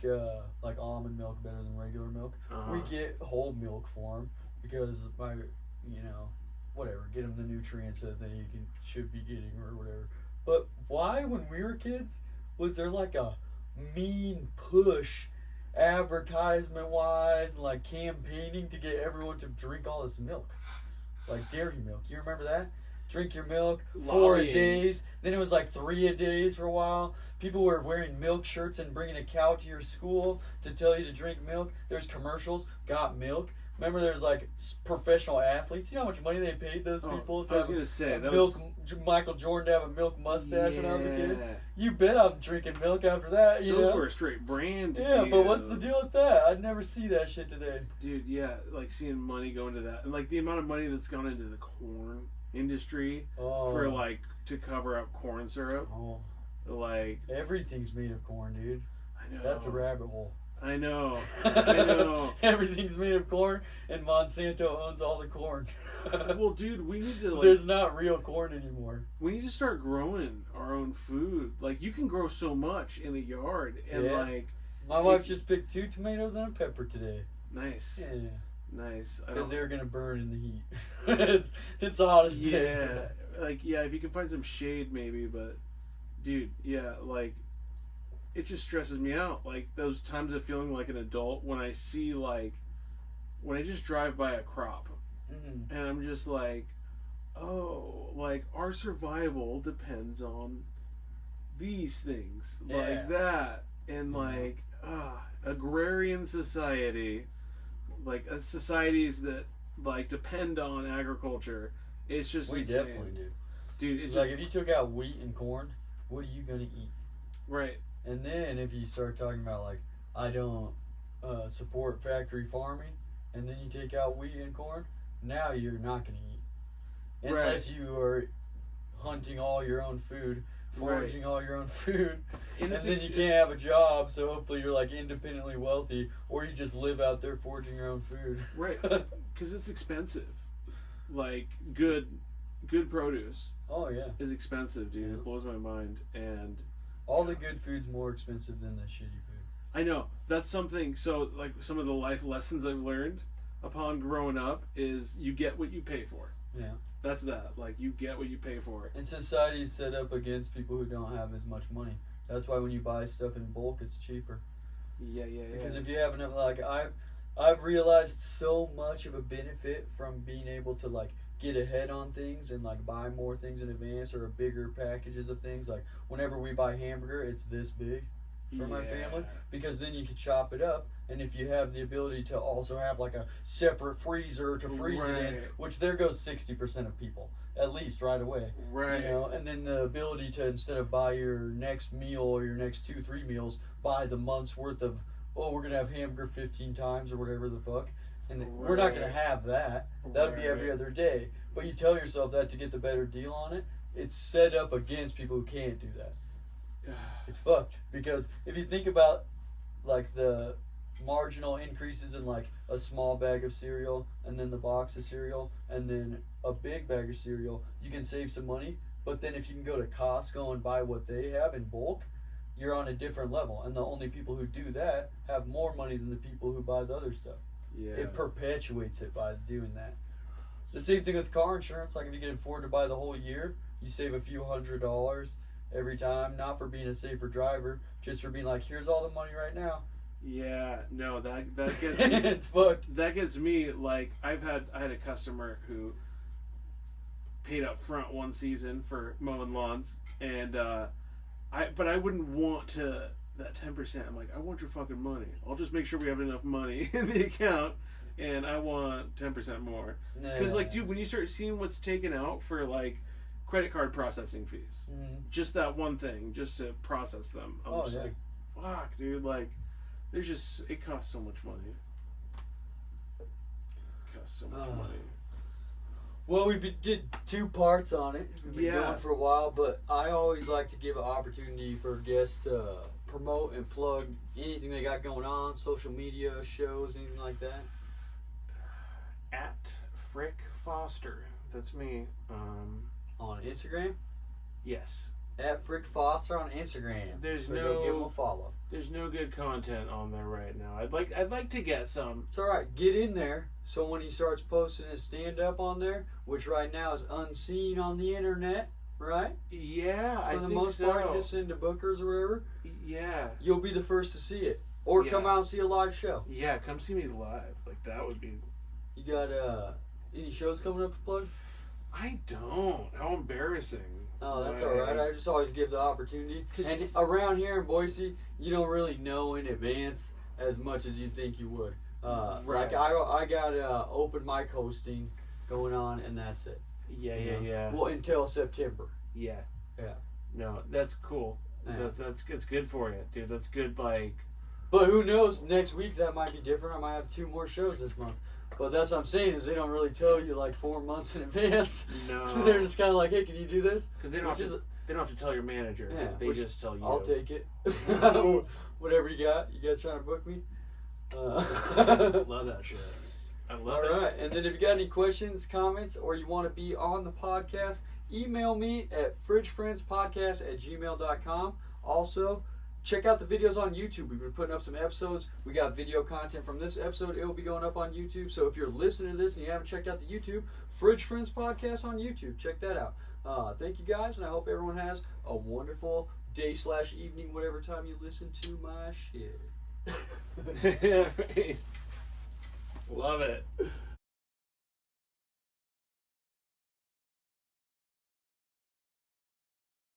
almond milk better than regular milk. Uh-huh. We get whole milk for them because whatever, get them the nutrients that they should be getting or whatever. But why, when we were kids, was there like a mean push, advertisement wise, like campaigning to get everyone to drink all this milk, like dairy milk? You remember that? Drink your milk 4 a Lobbying. days. Then it was like 3 a days for a while. People were wearing milk shirts and bringing a cow to your school to tell you to drink milk. There's commercials. Got milk. Remember, there's like professional athletes. You know how much money they paid those people to I was have gonna say a that milk? was Michael Jordan to have a milk mustache when I was a kid. Yeah. You bet I'm drinking milk after that. You Those know? were straight brand. Yeah, but what's the deals. deal with that? I'd never see that shit today. Dude, yeah, like seeing money go into that, and like the amount of money that's gone into the corn industry Oh, for like to cover up corn syrup. oh, Like, everything's made of corn, dude. I know. That's a rabbit hole. I know. I know. Everything's made of corn, and Monsanto owns all the corn. Well, dude, we need to like There's not real corn anymore. we need to start growing our own food. Like, you can grow so much in a yard, and Yeah. like, My wife just picked 2 tomatoes and a pepper today. nice, Yeah, nice. I because don't- they're gonna burn in the heat. it's the hottest day. Yeah, like if you can find some shade, maybe. But, dude, yeah, like it just stresses me out. Like those times of feeling like an adult when I see when I just drive by a crop Mhm. and I'm just like, oh, like our survival depends on these things, Yeah. like that, and Yeah. like agrarian society, like societies that like depend on agriculture. It's just We insane. definitely do. Dude. It's Like just, if you took out wheat and corn, what are you gonna eat? right. And then if you start talking about like, I don't support factory farming, and then you take out wheat and corn, now you're not going to eat. Unless you are hunting all your own food, foraging all your own food, and it's then you can't have a job, so hopefully you're like independently wealthy, or you just live out there foraging your own food. Right, because it's expensive. Like good produce Oh yeah. is expensive, dude. Yeah. It blows my mind, and All the good food's more expensive than the shitty food. I know that's something. So, like, some of the life lessons I've learned upon growing up is you get what you pay for. Yeah. That's that. Like, you get what you pay for. And society is set up against people who don't have as much money. That's why when you buy stuff in bulk, it's cheaper. Yeah. Because if you have enough, like I've realized so much of a benefit from being able to like get ahead on things and like buy more things in advance or bigger packages of things. Like whenever we buy hamburger, it's this big for my family, because then you can chop it up, and if you have the ability to also have like a separate freezer to freeze it in, which there goes 60% of people at least right away, right? You know, and then the ability to, instead of buy your next meal or your next 2-3 meals, buy the month's worth of, oh, we're gonna have hamburger 15 times or whatever the fuck, and we're not gonna have that. That'd be every other day. But you tell yourself that to get the better deal on it. It's set up against people who can't do that. It's fucked, because if you think about like the marginal increases in like a small bag of cereal and then the box of cereal and then a big bag of cereal, you can save some money. But then if you can go to Costco and buy what they have in bulk, you're on a different level, and the only people who do that have more money than the people who buy the other stuff. It perpetuates it by doing that. The same thing with car insurance. Like if you can afford to buy the whole year, you save a few $100s every time, not for being a safer driver, just for being like, here's all the money right now. Yeah, no, that gets me. It's fucked. That gets me, like, I had a customer who paid up front one season for mowing lawns, and but I wouldn't want to, that 10%. I'm like, I want your fucking money. I'll just make sure we have enough money in the account, and I want 10% more. Because, like, dude, when you start seeing what's taken out for, like, credit card processing fees, just that one thing, just to process them, I'm just like, fuck, dude, like, there's just, it costs so much money. It costs so much money. Well, did 2 parts on it. We've been going for a while, but I always like to give an opportunity for guests to promote and plug anything they got going on, social media, shows, anything like that. At Frick Foster, that's me. On Instagram? Yes. At Frick Foster on Instagram. There's go give him a follow. There's no good content on there right now. I'd like to get some. It's alright. Get in there, so when he starts posting his stand-up on there, which right now is unseen on the internet, right? Yeah, I think so. For the most part, you just send to bookers or whatever. Yeah. You'll be the first to see it. Or come out and see a live show. Yeah, come see me live. Like, that would be... You got any shows coming up to plug? I don't. How embarrassing. Oh, that's alright. I just always give the opportunity. And around here in Boise, you don't really know in advance as much as you think you would. Like I got open mic hosting going on, and that's it. Yeah. Well, until September. Yeah. Yeah. No, that's cool. Yeah. That's good for you, dude. That's good. Like, but who knows? Next week that might be different. I might have 2 more shows this month. But that's what I'm saying, is they don't really tell you like 4 months in advance. No. They're just kind of like, hey, can you do this? Because they don't have to tell your manager. Yeah, they just tell you. I'll take it. Whatever you got. You guys trying to book me? Love that shit. I love it. All right. And then if you got any questions, comments, or you want to be on the podcast, email me at fridgefriendspodcast@gmail.com. Also, check out the videos on YouTube. We've been putting up some episodes. We got video content from this episode. It will be going up on YouTube. So if you're listening to this and you haven't checked out the YouTube, Fridge Friends Podcast on YouTube. Check that out. Thank you guys, and I hope everyone has a wonderful day/evening, whatever time you listen to my shit. Love it.